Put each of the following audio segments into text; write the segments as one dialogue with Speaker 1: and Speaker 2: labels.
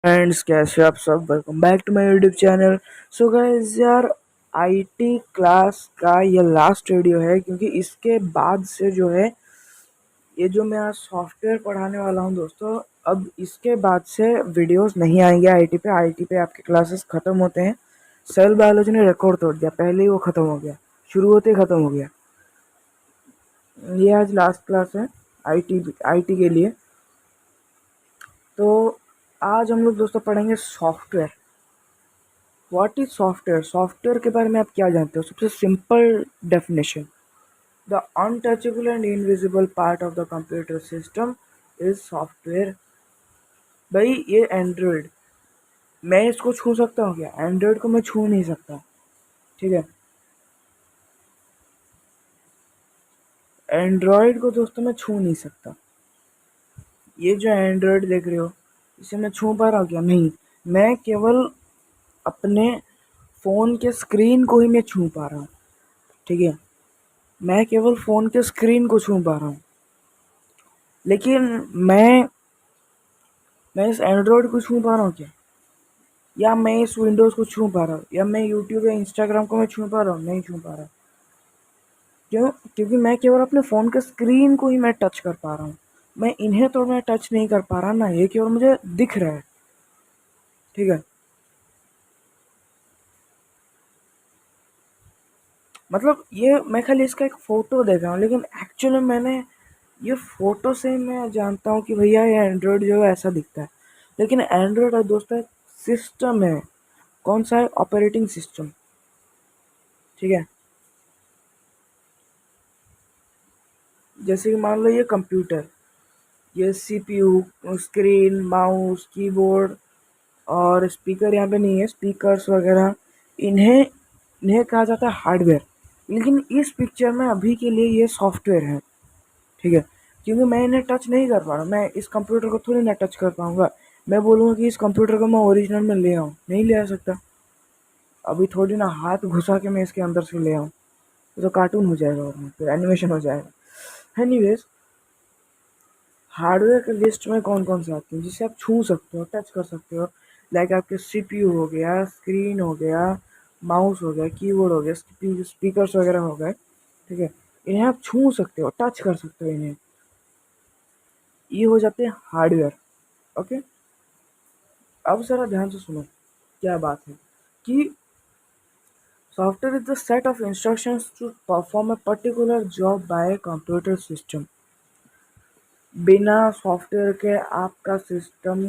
Speaker 1: Friends, कैसे आप सब। Welcome back to my YouTube channel. So guys यार, आईटी क्लास का ये लास्ट वीडियो है क्योंकि इसके बाद से जो है ये जो मैं आज सॉफ्टवेयर पढ़ाने वाला हूँ दोस्तों, अब इसके बाद से वीडियोस नहीं आएंगे आईटी पे आपके क्लासेस ख़त्म होते हैं। सेल बायोलॉजी ने रिकॉर्ड तोड़ दिया, पहले ही वो ख़त्म हो गया, शुरू होते ही ख़त्म हो गया। ये आज लास्ट क्लास है आईटी के लिए। तो आज हम लोग दोस्तों पढ़ेंगे software. What is software? Software के बारे में आप क्या जानते हो? सबसे simple definition, the untouchable and invisible part of the computer system is software. भाई ये एंड्रॉयड, मैं इसको छू सकता हूँ क्या? एंड्रॉयड को मैं छू नहीं सकता, ठीक है। एंड्रॉयड को दोस्तों मैं छू नहीं सकता। ये जो एंड्रॉयड देख रहे हो, इसे मैं छू पा रहा हूँ क्या? नहीं। मैं केवल अपने फ़ोन के स्क्रीन को ही मैं छू पा रहा हूँ, ठीक है। मैं केवल फ़ोन के स्क्रीन को छू पा रहा हूँ, लेकिन मैं इस एंड्रॉयड को छू पा रहा हूँ क्या? या मैं इस विंडोज़ को छू पा रहा हूँ? या मैं यूट्यूब या इंस्टाग्राम को मैं छू पा रहा हूँ? नहीं छू पा रहा। क्यों? क्योंकि मैं केवल अपने फ़ोन के स्क्रीन को ही मैं टच कर पा रहा हूँ। मैं इन्हें तो मैं टच नहीं कर पा रहा ना, ये केवल मुझे दिख रहा है, ठीक है। मतलब ये मैं खाली इसका एक फ़ोटो देख रहा हूँ, लेकिन एक्चुअली मैंने ये फ़ोटो से मैं जानता हूँ कि भैया ये एंड्रॉयड जो है ऐसा दिखता है। लेकिन एंड्रॉयड है दोस्तों, एक सिस्टम है। कौन सा है? ऑपरेटिंग सिस्टम, ठीक है। जैसे कि मान लो ये कंप्यूटर, ये सीपीयू, स्क्रीन, माउस, कीबोर्ड और स्पीकर यहाँ पे नहीं है, स्पीकर्स वगैरह, इन्हें इन्हें कहा जाता है हार्डवेयर। लेकिन इस पिक्चर में अभी के लिए ये सॉफ्टवेयर है, ठीक है। क्योंकि मैं इन्हें टच नहीं कर पा रहा, मैं इस कंप्यूटर को थोड़ी ना टच कर पाऊंगा। मैं बोलूँगा कि इस कंप्यूटर को मैं ओरिजिनल में ले आऊँ, नहीं ले आ सकता। अभी थोड़ी ना हाथ घुसा के मैं इसके अंदर से ले आऊँ, तो कार्टून हो जाएगा और फिर एनिमेशन हो जाएगा। एनीवेज, हार्डवेयर के लिस्ट में कौन कौन से आते हैं जिसे आप छू सकते हो, टच कर सकते हो? लाइक आपके सीपीयू हो गया, स्क्रीन हो गया, माउस हो गया, कीबोर्ड हो गया, स्पीकर्स वगैरह हो गए, ठीक है। इन्हें आप छू सकते हो, टच कर सकते हो इन्हें। ये हो जाते हैं हार्डवेयर, ओके। अब ज़रा ध्यान से सुनो, क्या बात है कि software is the set of instructions to perform a particular job by computer system. बिना सॉफ्टवेयर के आपका सिस्टम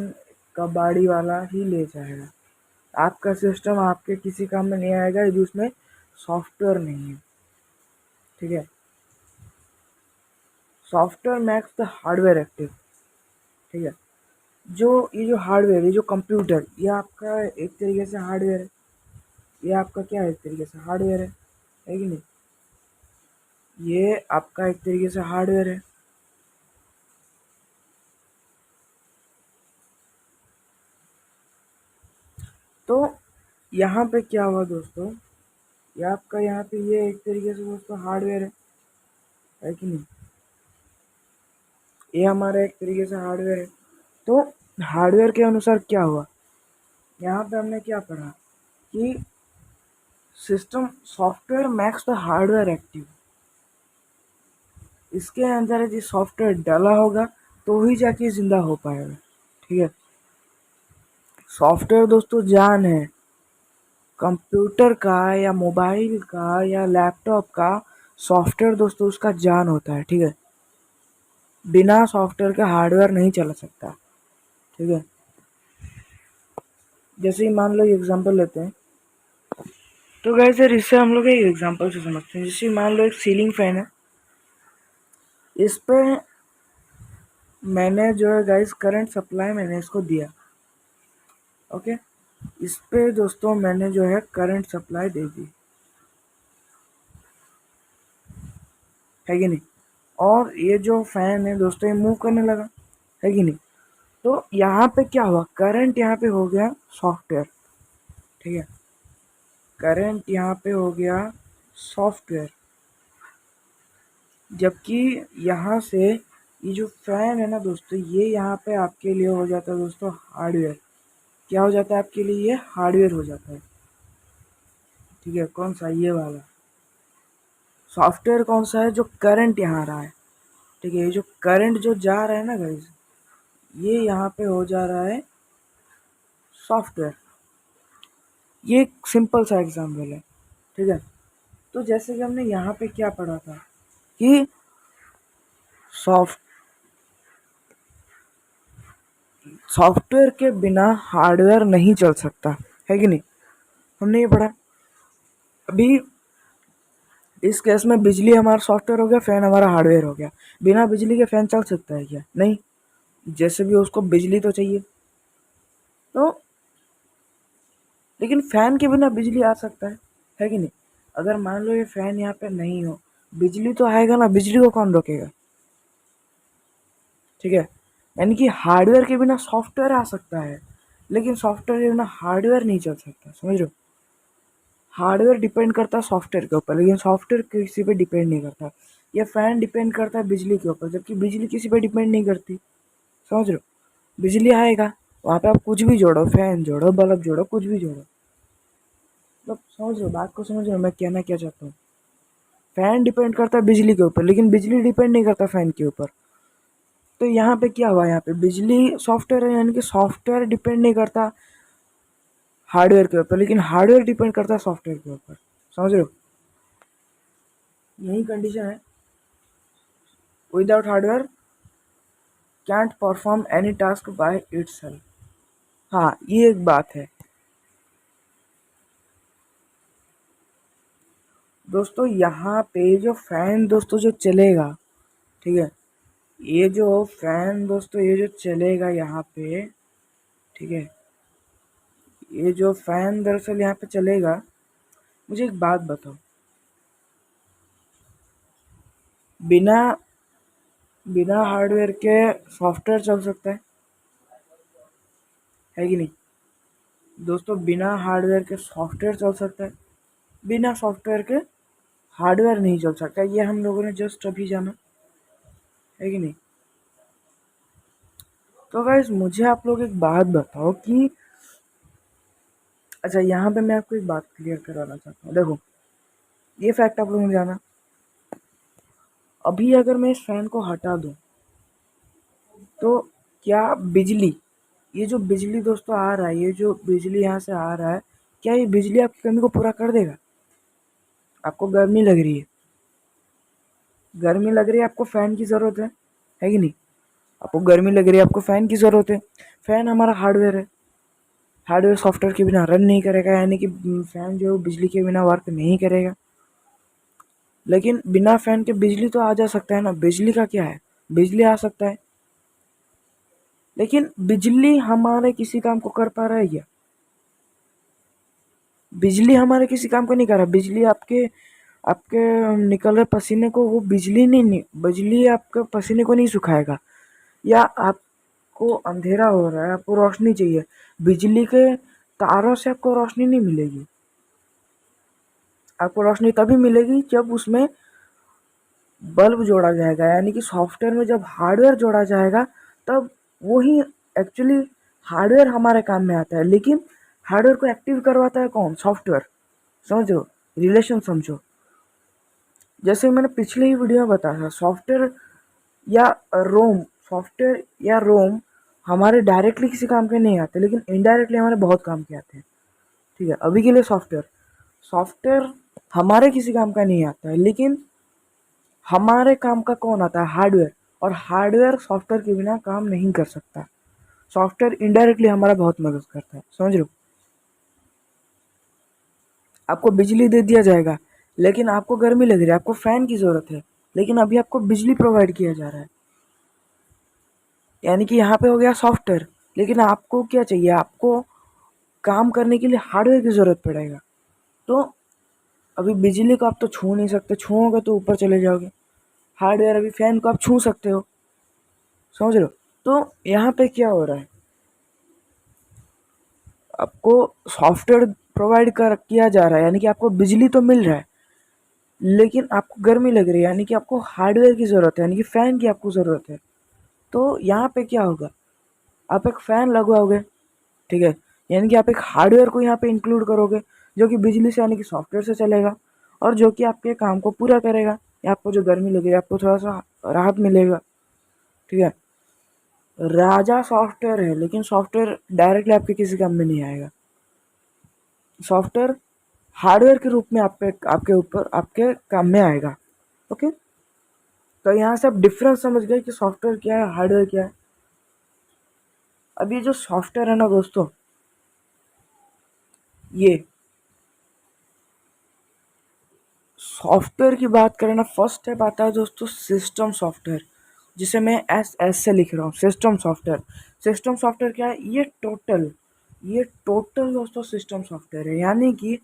Speaker 1: कबाड़ी वाला ही ले जाएगा। आपका सिस्टम आपके किसी काम में नहीं आएगा यदि उसमें सॉफ्टवेयर नहीं है, ठीक है। Software makes the hardware active, ठीक है। ये जो हार्डवेयर, ये जो कंप्यूटर, ये आपका एक तरीके से हार्डवेयर है। ये आपका क्या है? एक तरीके से हार्डवेयर है कि नहीं? ये आपका एक तरीके से हार्डवेयर है। तो यहाँ पे क्या हुआ दोस्तों, ये आपका यहाँ पे ये एक तरीके से दोस्तों हार्डवेयर है कि नहीं? ये हमारा एक तरीके से हार्डवेयर है। तो हार्डवेयर के अनुसार क्या हुआ, यहाँ पे हमने क्या पढ़ा कि system software makes the hardware active. इसके अंदर यदि सॉफ्टवेयर डाला होगा तो ही जाके जिंदा हो पाएगा, ठीक है। सॉफ्टवेयर दोस्तों जान है। कंप्यूटर का या मोबाइल का या लैपटॉप का सॉफ्टवेयर दोस्तों उसका जान होता है, ठीक है। बिना सॉफ्टवेयर के हार्डवेयर नहीं चला सकता, ठीक है। जैसे ही मान लो एग्जांपल लेते हैं, तो गाइस यार इससे हम लोग एक एग्जांपल से समझते हैं। जैसे मान लो एक सीलिंग फैन है, इस पे मैंने जो है गाइस करंट सप्लाई मैंने इसको दिया, ओके। इस पे दोस्तों मैंने जो है करंट सप्लाई दे दी, है कि नहीं? और ये जो फैन है दोस्तों ये मूव करने लगा, है कि नहीं? तो यहाँ पे क्या हुआ, करंट यहाँ पे हो गया सॉफ्टवेयर, ठीक है। करंट यहाँ पे हो गया सॉफ्टवेयर, जबकि यहाँ से ये जो फैन है ना दोस्तों, ये यहाँ पे आपके लिए हो जाता है दोस्तों हार्डवेयर। क्या हो जाता है आपके लिए, ये हार्डवेयर हो जाता है। ठीक है, कौन सा, ये वाला सॉफ्टवेयर कौन सा है, जो करंट यहाँ आ रहा है। ठीक है, ये जो करंट जो जा रहा है ना गाइस, ये यहाँ पे हो जा रहा है सॉफ्टवेयर। ये एक सिंपल सा एग्जाम्पल है। ठीक है, तो जैसे कि हमने यहाँ पे क्या पढ़ा था कि सॉफ्ट सॉफ्टवेयर के बिना हार्डवेयर नहीं चल सकता, है कि नहीं, हमने ये पढ़ा। अभी इस केस में बिजली हमारा सॉफ्टवेयर हो गया, फैन हमारा हार्डवेयर हो गया। बिना बिजली के फैन चल सकता है क्या, नहीं। जैसे भी उसको बिजली तो चाहिए। तो लेकिन फैन के बिना बिजली आ सकता है कि नहीं। अगर मान लो ये फैन यहाँ पे नहीं हो, बिजली तो आएगा ना, बिजली को कौन रोकेगा। ठीक है, यानी कि हार्डवेयर के बिना सॉफ्टवेयर आ सकता है, लेकिन सॉफ्टवेयर के बिना हार्डवेयर नहीं चल सकता, समझ रहे हो। हार्डवेयर डिपेंड करता है सॉफ्टवेयर के ऊपर, लेकिन सॉफ्टवेयर किसी पे डिपेंड नहीं करता। या फैन डिपेंड करता है बिजली के ऊपर, जबकि बिजली किसी पे डिपेंड नहीं करती, समझ रहे हो। बिजली आएगा, वहाँ पे आप कुछ भी जोड़ो, फैन जोड़ो, बल्ब जोड़ो, कुछ भी जोड़ो, मतलब समझ रहे हो बात को, समझ रहे हो मैं कहना क्या चाहता हूँ। फैन डिपेंड करता है बिजली के ऊपर, लेकिन बिजली डिपेंड नहीं करता फैन के ऊपर। तो यहाँ पे क्या हुआ, यहाँ पे बिजली सॉफ्टवेयर है, यानी कि सॉफ्टवेयर डिपेंड नहीं करता हार्डवेयर के ऊपर, लेकिन हार्डवेयर डिपेंड करता है सॉफ्टवेयर के ऊपर, समझ रहे हो। यही कंडीशन है, without hardware can't perform any task by itself. हाँ, ये एक बात है दोस्तों। यहाँ पे जो फैन दोस्तों जो चलेगा, ठीक है, ये जो फैन दोस्तों ये जो चलेगा यहाँ पे, ठीक है, ये जो फैन दरअसल यहाँ पे चलेगा, मुझे एक बात बताओ, बिना बिना हार्डवेयर के सॉफ्टवेयर चल सकता है कि नहीं दोस्तों। बिना हार्डवेयर के सॉफ्टवेयर चल सकता है, बिना सॉफ्टवेयर के हार्डवेयर नहीं चल सकता। ये हम लोगों ने जस्ट अभी जाना, है कि नहीं। तो गाइस मुझे आप लोग एक बात बताओ कि अच्छा, यहाँ पे मैं आपको एक बात क्लियर कराना चाहता हूँ। देखो, ये फैक्ट आप लोगों ने जाना, अभी अगर मैं इस फैन को हटा दूँ तो क्या बिजली, ये जो बिजली दोस्तों आ रहा है, ये जो बिजली यहाँ से आ रहा है, क्या ये बिजली आपकी कमी को पूरा कर देगा। आपको गर्मी लग रही है, गर्मी लग रही है, आपको फ़ैन की ज़रूरत है कि नहीं। आपको गर्मी लग रही है, आपको फ़ैन की ज़रूरत है। फ़ैन हमारा हार्डवेयर है, हार्डवेयर सॉफ्टवेयर के बिना रन नहीं करेगा, यानी कि फ़ैन जो है बिजली के बिना वर्क नहीं करेगा। लेकिन बिना फ़ैन के बिजली तो आ जा सकता है ना, बिजली का क्या है, बिजली आ सकता है, लेकिन बिजली हमारे किसी काम को कर पा रहा है क्या। बिजली हमारे किसी काम को नहीं कर रहा। बिजली आपके आपके निकल रहे पसीने को, वो बिजली नहीं, बिजली आपके पसीने को नहीं सुखाएगा। या आपको अंधेरा हो रहा है, आपको रोशनी चाहिए, बिजली के तारों से आपको रोशनी नहीं मिलेगी। आपको रोशनी तभी मिलेगी जब उसमें बल्ब जोड़ा जाएगा, यानी कि सॉफ्टवेयर में जब हार्डवेयर जोड़ा जाएगा, तब वही एक्चुअली हार्डवेयर हमारे काम में आता है। लेकिन हार्डवेयर को एक्टिव करवाता है कौन, सॉफ्टवेयर, समझो, रिलेशन समझो। जैसे मैंने पिछले ही वीडियो में बताया, सॉफ्टवेयर या रोम सॉफ्टवेयर या रोम हमारे डायरेक्टली किसी काम के नहीं आते, लेकिन इनडायरेक्टली हमारे बहुत काम के आते हैं। ठीक है, अभी के लिए सॉफ्टवेयर सॉफ्टवेयर हमारे किसी काम का नहीं आता है, लेकिन हमारे काम का कौन आता है, हार्डवेयर। और हार्डवेयर सॉफ्टवेयर के बिना काम नहीं कर सकता। सॉफ्टवेयर इनडायरेक्टली हमारा बहुत मदद करता है, समझ लो। आपको बिजली दे दिया जाएगा, लेकिन आपको गर्मी लग रही है, आपको फैन की ज़रूरत है, लेकिन अभी आपको बिजली प्रोवाइड किया जा रहा है, यानी कि यहाँ पे हो गया सॉफ्टवेयर। लेकिन आपको क्या चाहिए, आपको काम करने के लिए हार्डवेयर की ज़रूरत पड़ेगा। तो अभी बिजली को आप तो छू नहीं सकते, छूओगे तो ऊपर चले जाओगे। हार्डवेयर, अभी फैन को आप छू सकते हो, समझ रहे हो। तो यहाँ पे क्या हो रहा है, आपको सॉफ्टवेयर प्रोवाइड कर किया जा रहा है, यानी कि आपको बिजली तो मिल रहा है, लेकिन आपको गर्मी लग रही है, यानी कि आपको हार्डवेयर की ज़रूरत है, यानी कि फ़ैन की आपको ज़रूरत है। तो यहाँ पे क्या होगा, आप एक फ़ैन लगवाओगे, ठीक है, यानी कि आप एक हार्डवेयर को यहाँ पे इंक्लूड करोगे जो कि बिजली से यानी कि सॉफ्टवेयर से चलेगा और जो कि आपके काम को पूरा करेगा, या आपको जो गर्मी लगेगी आपको थोड़ा सा राहत मिलेगा। ठीक है, राजा सॉफ्टवेयर है, लेकिन सॉफ्टवेयर डायरेक्टली आपके किसी काम में नहीं आएगा। सॉफ्टवेयर हार्डवेयर के रूप में आपके ऊपर आपके काम में आएगा। ओके, तो यहाँ से आप डिफरेंस समझ गए कि सॉफ्टवेयर क्या है, हार्डवेयर क्या है। अब ये जो सॉफ्टवेयर है ना दोस्तों, ये सॉफ्टवेयर की बात करें ना, फर्स्ट स्टेप आता है दोस्तों सिस्टम सॉफ्टवेयर, जिसे मैं एस से लिख रहा हूँ, सिस्टम सॉफ्टवेयर। सिस्टम सॉफ्टवेयर क्या है, ये टोटल दोस्तों सिस्टम सॉफ्टवेयर है। यानी कि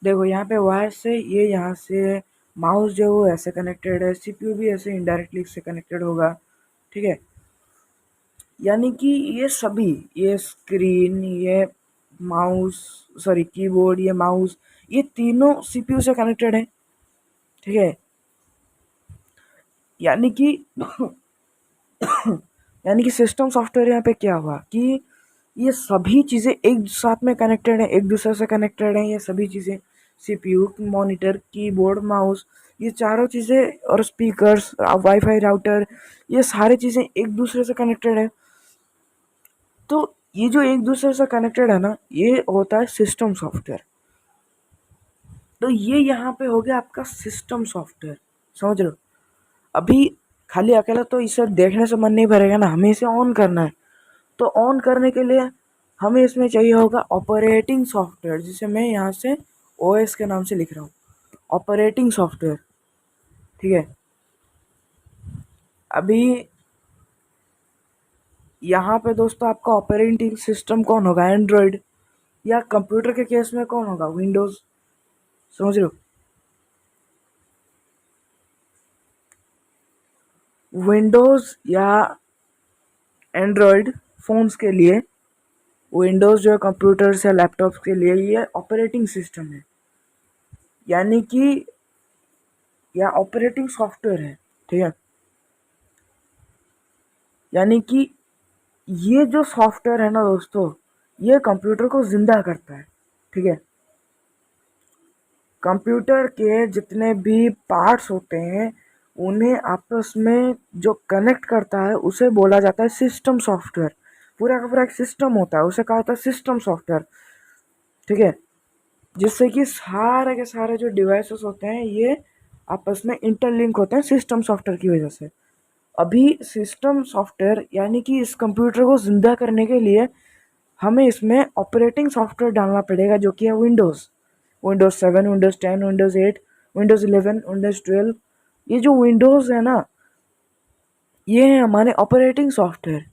Speaker 1: देखो यहाँ पे वायर से, ये यहाँ से माउस जो वो ऐसे कनेक्टेड है, सीपीयू भी ऐसे इनडायरेक्टली इससे कनेक्टेड होगा। ठीक है, यानी कि ये सभी, ये स्क्रीन, ये माउस, सॉरी कीबोर्ड, ये माउस, ये तीनों सीपीयू से कनेक्टेड है। ठीक है, यानी कि यानी कि सिस्टम सॉफ्टवेयर यहाँ पे क्या हुआ कि ये सभी चीज़ें एक साथ में कनेक्टेड है, एक दूसरे से कनेक्टेड है। ये सभी चीज़ें सीपीयू, मॉनिटर, कीबोर्ड, माउस, ये चारों चीज़ें और स्पीकर्स, वाईफाई राउटर, ये सारी चीज़ें एक दूसरे से कनेक्टेड है। तो ये जो एक दूसरे से कनेक्टेड है ना, ये होता है सिस्टम सॉफ्टवेयर। तो ये यहाँ पे हो गया आपका सिस्टम सॉफ्टवेयर, समझ लो। अभी खाली अकेला तो इसे देखने से मन नहीं भरेगा ना, हमें इसे ऑन करना है। तो ऑन करने के लिए हमें इसमें चाहिए होगा ऑपरेटिंग सॉफ्टवेयर, जिसे मैं यहाँ से ओएस के नाम से लिख रहा हूँ, ऑपरेटिंग सॉफ्टवेयर। ठीक है, अभी यहाँ पे दोस्तों आपका ऑपरेटिंग सिस्टम कौन होगा, एंड्रॉयड, या कंप्यूटर के केस में कौन होगा, विंडोज़। समझ रहे हो, विंडोज़ या एंड्रॉयड फ़ोन्स के लिए, विंडोज़ जो है कंप्यूटर्स या लैपटॉप्स के लिए ये ऑपरेटिंग सिस्टम है, यानी कि या ऑपरेटिंग सॉफ्टवेयर है। ठीक है, यानी कि ये जो सॉफ्टवेयर है ना दोस्तों, ये कंप्यूटर को ज़िंदा करता है। ठीक है, कंप्यूटर के जितने भी पार्ट्स होते हैं उन्हें आपस में जो कनेक्ट करता है उसे बोला जाता है सिस्टम सॉफ्टवेयर। पूरा का पूरा एक सिस्टम होता है, उसे कहा जाता है सिस्टम सॉफ्टवेयर। ठीक है, जिससे कि सारे के सारे जो डिवाइसेस होते हैं ये आपस में इंटरलिंक होते हैं सिस्टम सॉफ्टवेयर की वजह से। अभी सिस्टम सॉफ्टवेयर यानी कि इस कंप्यूटर को ज़िंदा करने के लिए हमें इसमें ऑपरेटिंग सॉफ्टवेयर डालना पड़ेगा, जो कि है Windows 7, Windows 10, Windows 8, Windows 11, Windows 12। ये जो विंडोज़ है ना, ये है हमारे ऑपरेटिंग सॉफ्टवेयर।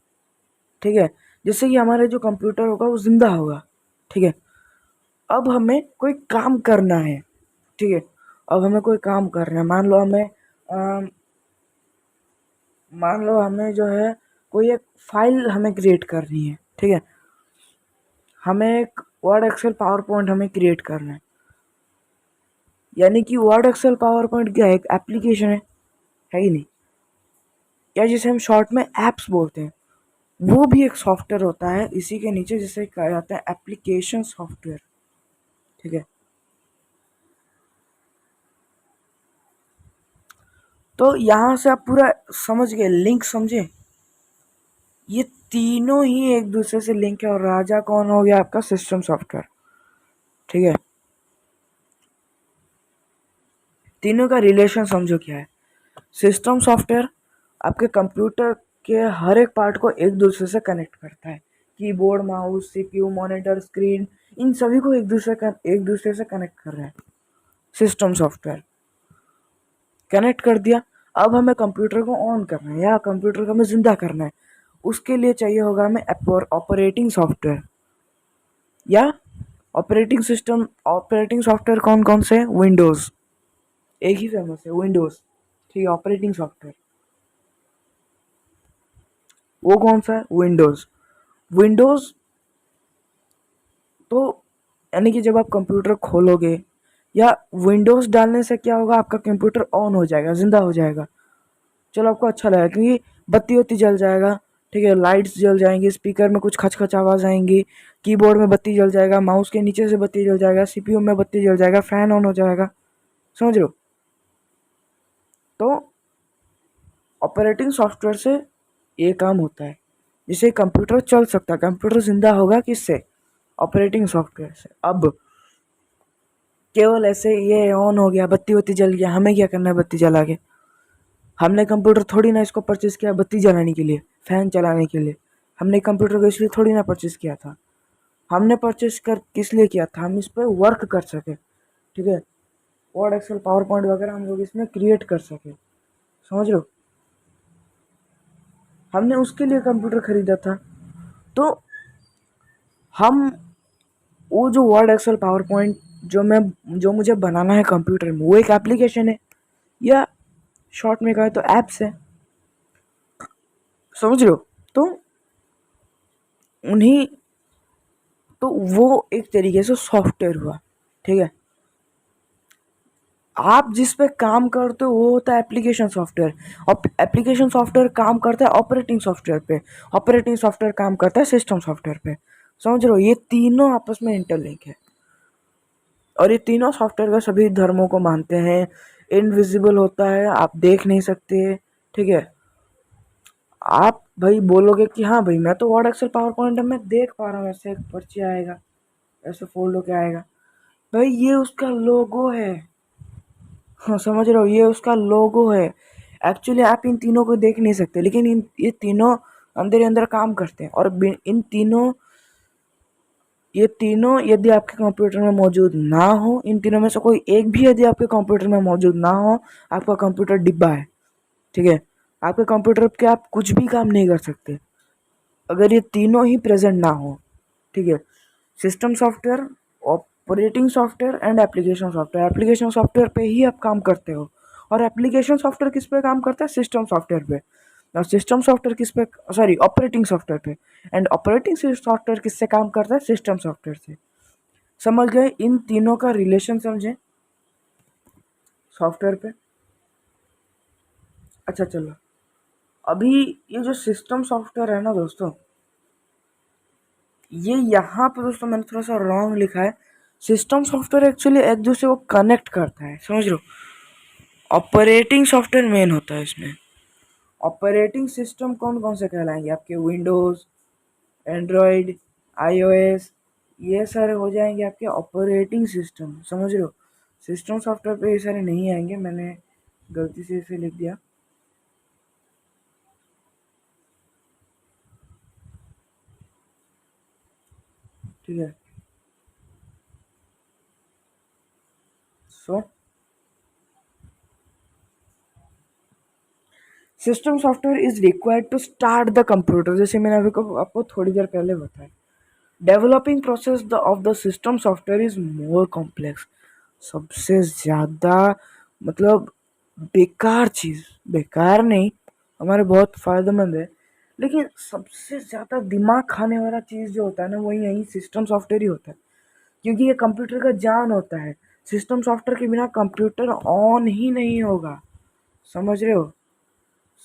Speaker 1: ठीक है, जिससे कि हमारे जो कंप्यूटर होगा वो ज़िंदा होगा। ठीक है, अब हमें कोई काम करना है। ठीक है, अब हमें कोई काम करना है, मान लो हमें जो है कोई एक फाइल हमें क्रिएट करनी है। ठीक है, हमें एक वर्ड, एक्सेल, पावर पॉइंट हमें क्रिएट करना है। यानी कि वर्ड, एक्सेल, पावर पॉइंट क्या है, एक एप्लीकेशन है ही नहीं, या जिसे हम शॉर्ट में एप्स बोलते हैं, वो भी एक सॉफ्टवेयर होता है इसी के नीचे, जिसे कहा जाता है एप्लीकेशन सॉफ्टवेयर। ठीक है, तो यहाँ से आप पूरा समझ गए, लिंक समझे, ये तीनों ही एक दूसरे से लिंक है। और राजा कौन हो गया, आपका सिस्टम सॉफ्टवेयर। ठीक है, तीनों का रिलेशन समझो क्या है। सिस्टम सॉफ्टवेयर आपके कंप्यूटर के हर एक पार्ट को एक दूसरे से कनेक्ट करता है, keyboard, mouse, CPU, monitor, screen, इन सभी को एक दूसरे से कनेक्ट कर रहे हैं। सिस्टम सॉफ्टवेयर कनेक्ट कर दिया, अब हमें कंप्यूटर को ऑन करना है या कंप्यूटर को हमें ज़िंदा करना है, उसके लिए चाहिए होगा हमें ऑपरेटिंग सॉफ्टवेयर या ऑपरेटिंग सिस्टम। ऑपरेटिंग सॉफ्टवेयर कौन कौन से हैं, विंडोज़, एक ही फेमस है विंडोज़। ठीक है, ऑपरेटिंग सॉफ्टवेयर वो कौन सा है, विंडोज़। विंडोज़ तो यानी कि जब आप कंप्यूटर खोलोगे या विंडोज़ डालने से क्या होगा, आपका कंप्यूटर ऑन हो जाएगा, ज़िंदा हो जाएगा। चलो आपको अच्छा लगा क्योंकि बत्ती वत्ती जल जाएगा। ठीक है, लाइट्स जल जाएंगी, स्पीकर में कुछ खच आवाज़ आएंगी, कीबोर्ड में बत्ती जल जाएगा, माउस के नीचे से बत्ती जल जाएगा, सीपीयू में बत्ती जल जाएगा, फैन ऑन हो जाएगा। समझ रहे हो? तो ऑपरेटिंग सॉफ्टवेयर से ये काम होता है, जिससे कंप्यूटर चल सकता है। कंप्यूटर जिंदा होगा किससे? ऑपरेटिंग सॉफ्टवेयर से। अब केवल ऐसे ये ऑन हो गया, बत्ती बत्ती जल गया, हमें क्या करना है बत्ती जला के? हमने कंप्यूटर थोड़ी ना इसको परचेज किया बत्ती जलाने के लिए, फैन चलाने के लिए। हमने कंप्यूटर को इसलिए थोड़ी ना परचेज किया था। हमने परचेज कर किस लिए किया था? हम इस पर वर्क कर सके। ठीक है, वर्ड, एक्सेल, पावर पॉइंट वगैरह हम लोग इसमें क्रिएट कर सके। समझ रहे हो? हमने उसके लिए कंप्यूटर खरीदा था। तो हम वो जो वर्ड, एक्सेल, पावर पॉइंट जो मुझे बनाना है कंप्यूटर में, वो एक एप्लीकेशन है, या शॉर्ट में कहा तो एप्स है। समझ रहे हो? तो उन्हीं तो वो एक तरीके से सॉफ्टवेयर हुआ। ठीक है, आप जिस पे काम करते हो वो होता है एप्लीकेशन सॉफ्टवेयर, और एप्लीकेशन सॉफ्टवेयर काम करता है ऑपरेटिंग सॉफ्टवेयर पे, ऑपरेटिंग सॉफ्टवेयर काम करता है सिस्टम सॉफ्टवेयर पे। समझ रहे हो? ये तीनों आपस में इंटरलिंक है, और ये तीनों सॉफ्टवेयर का सभी धर्मों को मानते हैं। इनविजिबल होता है, आप देख नहीं सकते। ठीक है, आप भाई बोलोगे कि हाँ भाई मैं तो वर्ड, एक्सेल, पावर पॉइंट में देख पा रहा हूँ, ऐसे एक पर्ची आएगा, ऐसे फोल्ड होके आएगा। भाई ये उसका लोगो है। हाँ, समझ रहे हो? ये उसका लोगो है। एक्चुअली आप इन तीनों को देख नहीं सकते, लेकिन ये तीनों अंदर ही अंदर काम करते हैं। और ये तीनों यदि आपके कंप्यूटर में मौजूद ना हो, इन तीनों में से कोई एक भी यदि आपके कंप्यूटर में मौजूद ना हो, आपका कंप्यूटर डिब्बा है। ठीक है, आपके कंप्यूटर पे आप कुछ भी काम नहीं कर सकते अगर ये तीनों ही प्रेजेंट ना हो। ठीक है, system software, operating software and application software. Application software पे ही आप काम करते हो, और एप्लीकेशन सॉफ्टवेयर किस पे काम करता है? सिस्टम सॉफ्टवेयर पे। और सिस्टम सॉफ्टवेयर किस पे, सॉरी, ऑपरेटिंग सॉफ्टवेयर पे। एंड ऑपरेटिंग सॉफ्टवेयर किससे काम करता है? सिस्टम सॉफ्टवेयर से। समझ गए? इन तीनों का रिलेशन समझे सॉफ्टवेयर पे। अच्छा चलो, अभी ये जो सिस्टम सॉफ्टवेयर है ना दोस्तों, ये यहाँ पे दोस्तों मैंने थोड़ा सा रॉन्ग लिखा है। सिस्टम सॉफ्टवेयर एक्चुअली एक दूसरे को कनेक्ट करता है। समझ लो, ऑपरेटिंग सॉफ्टवेयर मेन होता है इसमें। ऑपरेटिंग सिस्टम कौन कौन से कहलाएंगे? आपके विंडोज़, एंड्रॉयड, आईओएस, ये सारे हो जाएंगे आपके ऑपरेटिंग सिस्टम। समझ रहे हो? सिस्टम सॉफ्टवेयर पे ये सारे नहीं आएंगे, मैंने गलती से इसे लिख दिया। ठीक है, so system software is required to start the computer, जैसे मैंने अभी को आपको थोड़ी देर पहले बताया। Developing process of the system software is more complex. सबसे ज़्यादा मतलब बेकार चीज़, बेकार नहीं, हमारे बहुत फ़ायदेमंद है, लेकिन सबसे ज़्यादा दिमाग खाने वाला चीज़ जो होता है ना, वही यही सिस्टम सॉफ्टवेयर ही होता है, क्योंकि ये कंप्यूटर का जान होता है। सिस्टम सॉफ्टवेयर के बिना कंप्यूटर ऑन ही नहीं होगा। समझ रहे हो?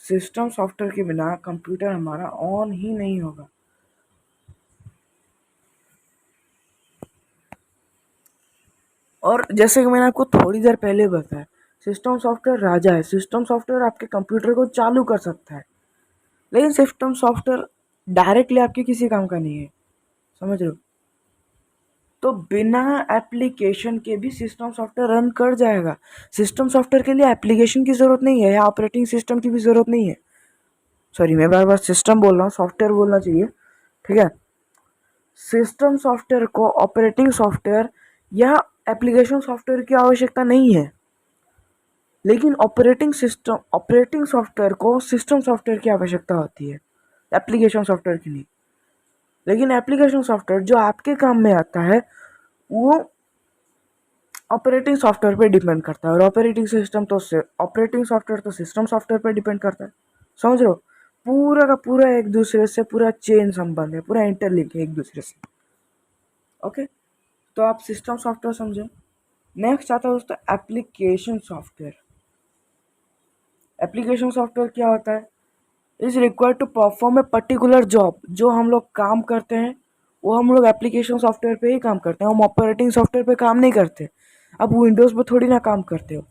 Speaker 1: सिस्टम सॉफ्टवेयर के बिना कंप्यूटर हमारा ऑन ही नहीं होगा। और जैसे कि मैंने आपको थोड़ी देर पहले बताया, सिस्टम सॉफ्टवेयर राजा है। सिस्टम सॉफ्टवेयर आपके कंप्यूटर को चालू कर सकता है, लेकिन सिस्टम सॉफ्टवेयर डायरेक्टली आपके किसी काम का नहीं है। समझ रहे हो? तो बिना एप्लीकेशन के भी सिस्टम सॉफ्टवेयर रन कर जाएगा। सिस्टम सॉफ्टवेयर के लिए एप्लीकेशन की ज़रूरत नहीं है, या ऑपरेटिंग सिस्टम की भी ज़रूरत नहीं है। सॉरी, मैं बार बार सिस्टम बोल रहा हूँ, सॉफ्टवेयर बोलना चाहिए। ठीक है, सिस्टम सॉफ्टवेयर को ऑपरेटिंग सॉफ्टवेयर या एप्लीकेशन सॉफ्टवेयर की आवश्यकता नहीं है, लेकिन ऑपरेटिंग सॉफ्टवेयर को सिस्टम सॉफ्टवेयर की आवश्यकता होती है, एप्लीकेशन सॉफ्टवेयर की नहीं। लेकिन एप्लीकेशन सॉफ्टवेयर जो आपके काम में आता है, वो ऑपरेटिंग सॉफ्टवेयर पे डिपेंड करता है, और ऑपरेटिंग सॉफ्टवेयर तो सिस्टम सॉफ्टवेयर पे डिपेंड करता है। समझ रहे हो? पूरा का पूरा एक दूसरे से पूरा चेन संबंध है, पूरा इंटरलिंक है एक दूसरे से। ओके, तो आप सिस्टम सॉफ्टवेयर समझे। नेक्स्ट आता है दोस्तों एप्लीकेशन सॉफ्टवेयर। एप्लीकेशन सॉफ्टवेयर क्या होता है? Is required to perform a particular job. जो हम लोग काम करते हैं वो हम लोग एप्लीकेशन सॉफ्टवेयर पे ही काम करते हैं, हम ऑपरेटिंग सॉफ्टवेयर पे काम नहीं करते। अब विंडोज़ पे थोड़ी ना काम करते हो।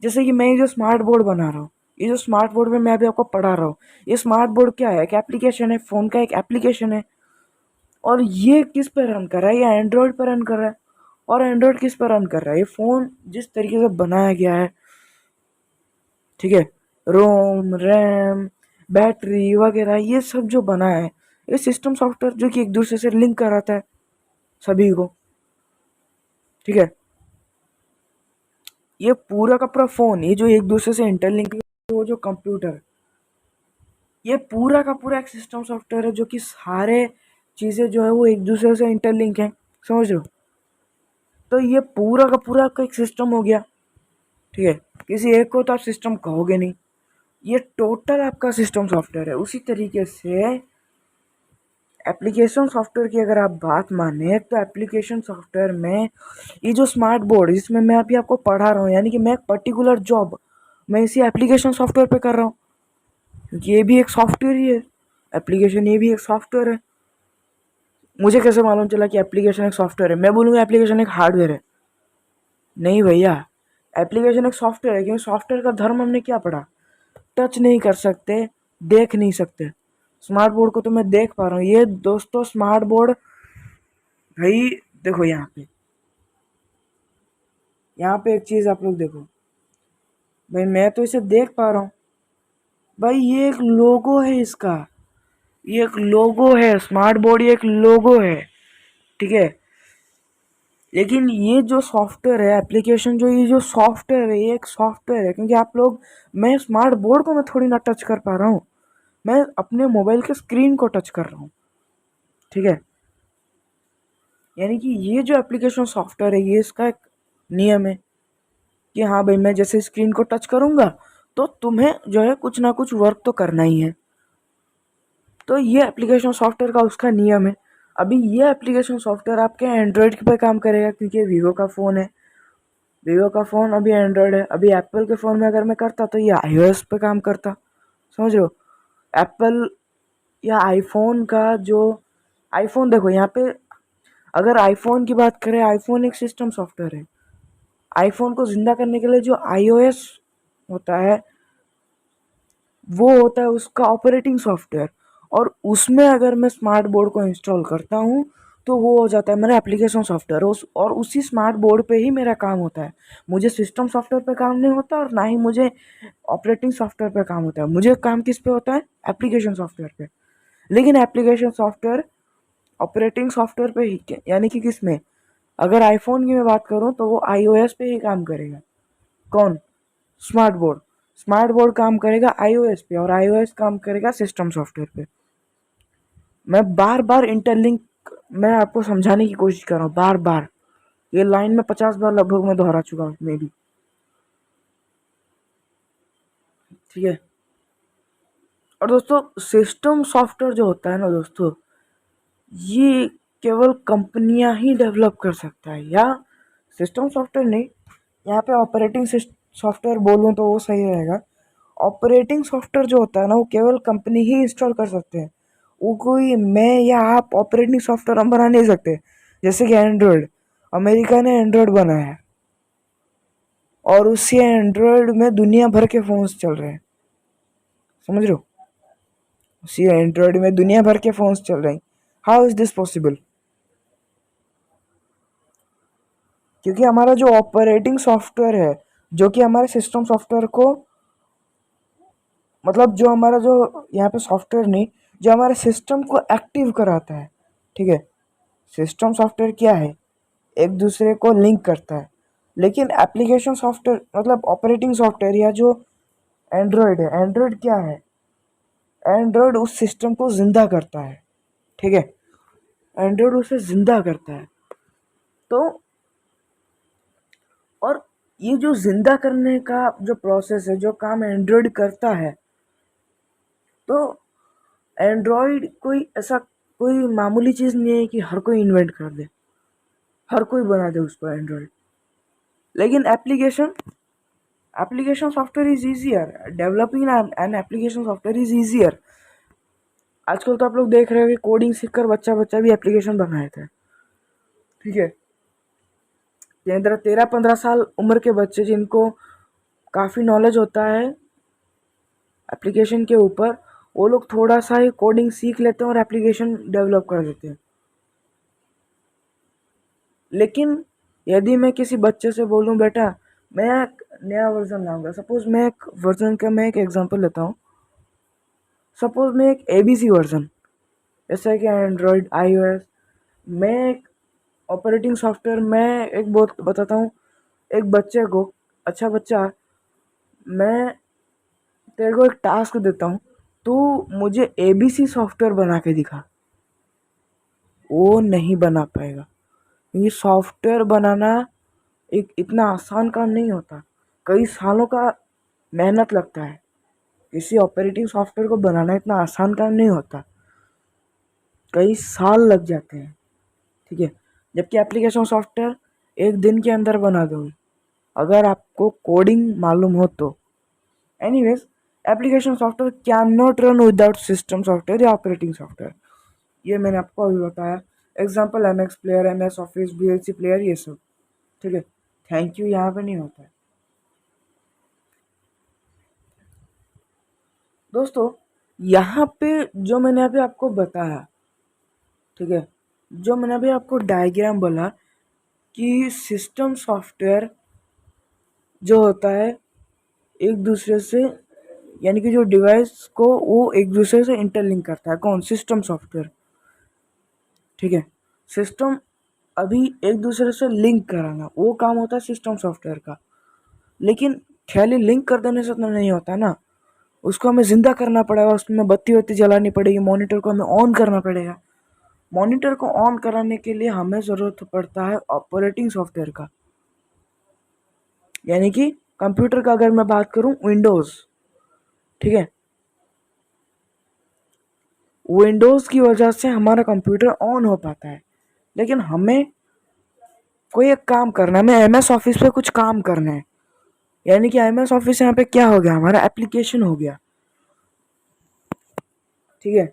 Speaker 1: जैसे कि मैं ये जो स्मार्ट बोर्ड बना रहा हूँ, ये जो स्मार्ट बोर्ड में मैं अभी आपको पढ़ा रहा हूँ, ये स्मार्ट बोर्ड क्या है? एक एप्लीकेशन है, फ़ोन का एक एप्लीकेशन है। और ये किस पे रन कर रहा है? ये एंड्रॉयड पर रन कर रहा है। और एंड्रॉयड किस पर रन कर रहा है? ये फ़ोन जिस तरीके से बनाया गया है, ठीक है, रोम, रैम, बैटरी वगैरह ये सब जो बना है, ये सिस्टम सॉफ्टवेयर जो कि एक दूसरे से लिंक कराता है सभी को, ठीक है। ये पूरा का पूरा फ़ोन, ये जो एक दूसरे से इंटरलिंक, वो जो कंप्यूटर, ये पूरा का पूरा एक सिस्टम सॉफ्टवेयर है जो कि सारे चीज़ें जो है वो एक दूसरे से इंटरलिंक है, समझ रहे हो? तो ये पूरा का पूरा आपका एक सिस्टम हो गया, ठीक है। किसी एक को तो आप सिस्टम कहोगे नहीं, ये टोटल आपका सिस्टम सॉफ्टवेयर है। उसी तरीके से एप्लीकेशन सॉफ्टवेयर की अगर आप बात माने तो एप्लीकेशन सॉफ्टवेयर में ये जो स्मार्ट बोर्ड जिसमें मैं अभी आपको पढ़ा रहा हूँ, यानी कि मैं एक पर्टिकुलर जॉब मैं इसी एप्लीकेशन सॉफ्टवेयर पे कर रहा हूँ, क्योंकि ये भी एक सॉफ्टवेयर ही है। एप्लीकेशन ये भी एक सॉफ्टवेयर है। मुझे कैसे मालूम चला कि एप्लीकेशन एक सॉफ्टवेयर है? मैं बोलूँगा एप्लीकेशन एक हार्डवेयर है? नहीं भैया, एप्लीकेशन एक सॉफ्टवेयर है, क्योंकि सॉफ्टवेयर का धर्म हमने क्या पढ़ा? टच नहीं कर सकते, देख नहीं सकते। स्मार्ट बोर्ड को तो मैं देख पा रहा हूँ। ये दोस्तों स्मार्ट बोर्ड, भाई देखो यहाँ पे एक चीज़ आप लोग देखो, भाई मैं तो इसे देख पा रहा हूँ। भाई ये एक लोगो है इसका, ये एक लोगो है, स्मार्ट बोर्ड ये एक लोगो है, ठीक है। लेकिन ये जो सॉफ्टवेयर है, एप्लीकेशन जो ये जो सॉफ्टवेयर है, ये एक सॉफ्टवेयर है, क्योंकि आप लोग, मैं स्मार्ट बोर्ड को मैं थोड़ी ना टच कर पा रहा हूँ, मैं अपने मोबाइल के स्क्रीन को टच कर रहा हूँ, ठीक है। यानी कि ये जो एप्लीकेशन सॉफ्टवेयर है, ये इसका एक नियम है कि हाँ भाई मैं जैसे स्क्रीन को टच करूँगा तो तुम्हें जो है कुछ ना कुछ वर्क तो करना ही है। तो ये एप्लीकेशन सॉफ्टवेयर का उसका नियम है। अभी ये एप्लीकेशन सॉफ्टवेयर आपके एंड्रॉयड पे काम करेगा, क्योंकि ये वीवो का फ़ोन है। वीवो का फ़ोन अभी एंड्रॉयड है। अभी एप्पल के फ़ोन में अगर मैं करता तो ये आईओएस पे काम करता, समझ रहे हो? एप्पल या आईफोन का जो, आईफोन देखो यहाँ पे, अगर आईफोन की बात करें, आईफोन एक सिस्टम सॉफ्टवेयर है। आईफोन को ज़िंदा करने के लिए जो आईओएस होता है वो होता है उसका ऑपरेटिंग सॉफ्टवेयर, और उसमें अगर मैं स्मार्ट बोर्ड को इंस्टॉल करता हूँ तो वो हो जाता है मेरा एप्लीकेशन सॉफ्टवेयर। और उसी स्मार्ट बोर्ड पे ही मेरा काम होता है। मुझे सिस्टम सॉफ्टवेयर पे काम नहीं होता और ना ही मुझे ऑपरेटिंग सॉफ्टवेयर पे काम होता है। मुझे काम किस पे होता है? एप्लीकेशन सॉफ्टवेयर पे। लेकिन एप्लीकेशन सॉफ्टवेयर ऑपरेटिंग सॉफ्टवेयर पे ही, यानी कि किस में, अगर आईफोन की मैं बात करूँ तो वो आईओएस पे ही काम करेगा। कौन? Smart board. स्मार्ट बोर्ड काम करेगा आईओएस पे और आईओएस काम करेगा सिस्टम सॉफ्टवेयर पे। मैं बार बार इंटरलिंक, मैं आपको समझाने की कोशिश कर रहा हूँ बार बार। ये लाइन में 50 बार लगभग मैं दोहरा चुका हूँ मे भी, ठीक है। और दोस्तों सिस्टम सॉफ्टवेयर जो होता है ना दोस्तों, ये केवल कंपनियां ही डेवलप कर सकता है, या सिस्टम सॉफ्टवेयर नहीं, यहाँ पे ऑपरेटिंग सॉफ्टवेयर बोलूँ तो वो सही रहेगा। ऑपरेटिंग सॉफ्टवेयर जो होता है ना वो केवल कंपनी ही इंस्टॉल कर सकते हैं। वो कोई मैं या आप ऑपरेटिंग सॉफ्टवेयर हम बना नहीं सकते। जैसे कि एंड्रॉयड, अमेरिका ने एंड्रॉयड बनाया है और उसी एंड्रॉयड में दुनिया भर के फ़ोन्स चल रहे हैं, समझ रहे हो? उसी एंड्रॉयड में दुनिया भर के फ़ोन्स चल रहे हैं। How is this possible? क्योंकि हमारा जो ऑपरेटिंग सॉफ्टवेयर है, जो कि हमारे सिस्टम सॉफ्टवेयर को, मतलब जो हमारा जो यहाँ पे सॉफ्टवेयर नहीं, जो हमारे सिस्टम को एक्टिव कराता है, ठीक है। सिस्टम सॉफ्टवेयर क्या है? एक दूसरे को लिंक करता है। लेकिन एप्लीकेशन सॉफ्टवेयर मतलब ऑपरेटिंग सॉफ्टवेयर या जो एंड्रॉयड है, एंड्रॉयड क्या है? एंड्रॉयड उस सिस्टम को ज़िंदा करता है, ठीक है। एंड्रॉयड उसे ज़िंदा करता है। तो और ये जो ज़िंदा करने का जो प्रोसेस है, जो काम एंड्रॉयड करता है, तो एंड्रॉयड कोई ऐसा कोई मामूली चीज़ नहीं है कि हर कोई इन्वेंट कर दे, हर कोई बना दे उसको एंड्रॉयड। लेकिन application application software is easier, developing an application software is easier आजकल तो आप लोग देख रहे हो कि कोडिंग सीखकर बच्चा बच्चा भी एप्लीकेशन बनाए थे, ठीक है। 13-15 साल उम्र के बच्चे जिनको काफ़ी नॉलेज होता है एप्लीकेशन के ऊपर, वो लोग थोड़ा सा ही कोडिंग सीख लेते हैं और एप्लीकेशन डेवलप कर देते हैं। लेकिन यदि मैं किसी बच्चे से बोलूं बेटा मैं एक नया वर्जन लाऊंगा, सपोज मैं एक वर्जन का मैं एक एग्जांपल लेता हूँ, सपोज मैं एक एबीसी वर्जन, जैसे कि एंड्रॉयड आईओएस, मैं एक ऑपरेटिंग सॉफ्टवेयर, मैं एक बहुत बताता हूँ एक बच्चे को, अच्छा बच्चा मैं तेरे को एक टास्क देता हूँ, तू मुझे एबीसी सॉफ्टवेयर बना के दिखा। वो नहीं बना पाएगा, क्योंकि सॉफ्टवेयर बनाना एक इतना आसान काम नहीं होता, कई सालों का मेहनत लगता है। किसी ऑपरेटिंग सॉफ्टवेयर को बनाना इतना आसान काम नहीं होता, कई साल लग जाते हैं, ठीक है। जबकि एप्लीकेशन सॉफ्टवेयर एक दिन के अंदर बना दोगे, अगर आपको कोडिंग मालूम हो तो। Anyways, application software cannot run without system software या ऑपरेटिंग सॉफ्टवेयर, ये मैंने आपको अभी बताया। Example M X player, M S Office, VLC player, ये सब, ठीक है। थैंक यू यहाँ पे नहीं होता है दोस्तों। यहाँ पे जो मैंने अभी आपको बताया, ठीक है, जो मैंने अभी आपको डायग्राम बोला कि सिस्टम सॉफ्टवेयर जो होता है एक दूसरे से, यानी कि जो डिवाइस को वो एक दूसरे से इंटरलिंक करता है, कौन? सिस्टम सॉफ्टवेयर, ठीक है। सिस्टम अभी एक दूसरे से लिंक कराना वो काम होता है सिस्टम सॉफ्टवेयर का। लेकिन खाली लिंक कर देने से तो नहीं होता ना, उसको हमें जिंदा करना पड़ेगा, उसमें बत्ती वत्ती जलानी पड़ेगी, मॉनिटर को हमें ऑन करना पड़ेगा। मॉनिटर को ऑन कराने के लिए हमें ज़रूरत पड़ता है ऑपरेटिंग सॉफ्टवेयर का, यानी कि कंप्यूटर का अगर मैं बात करूं विंडोज़, ठीक है। विंडोज़ की वजह से हमारा कंप्यूटर ऑन हो पाता है। लेकिन हमें कोई एक काम करना है, हमें MS ऑफिस पे कुछ काम करना है, यानी कि MS ऑफिस यहाँ पे क्या हो गया, हमारा एप्लीकेशन हो गया, ठीक है।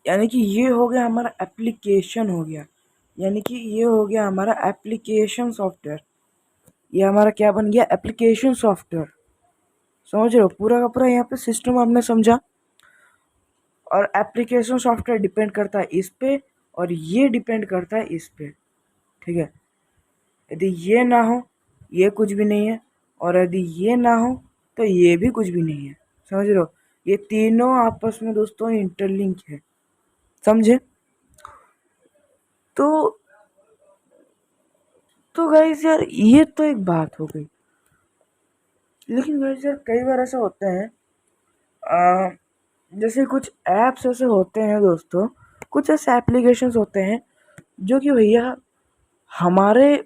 Speaker 1: यानी कि ये हो गया हमारा एप्लीकेशन हो गया, यानी कि ये हो गया हमारा एप्लीकेशन सॉफ्टवेयर, ये हमारा क्या बन गया, एप्लीकेशन सॉफ्टवेयर। समझ रहे हो, पूरा का पूरा यहाँ पे सिस्टम आपने समझा। और एप्लीकेशन सॉफ्टवेयर डिपेंड करता है इस पे, और ये डिपेंड करता है इस पे, ठीक है। यदि ये ना हो ये कुछ भी नहीं है, और यदि ये ना हो तो ये भी कुछ भी नहीं है। समझ रहे हो, ये तीनों आपस में दोस्तों इंटरलिंक है, समझे। तो गाइस यार ये तो एक बात हो गई। लेकिन गाइस यार कई बार ऐसा होता है, जैसे कुछ ऐप्स ऐसे होते हैं दोस्तों, कुछ ऐसे एप्लीकेशंस होते हैं जो कि भैया हमारे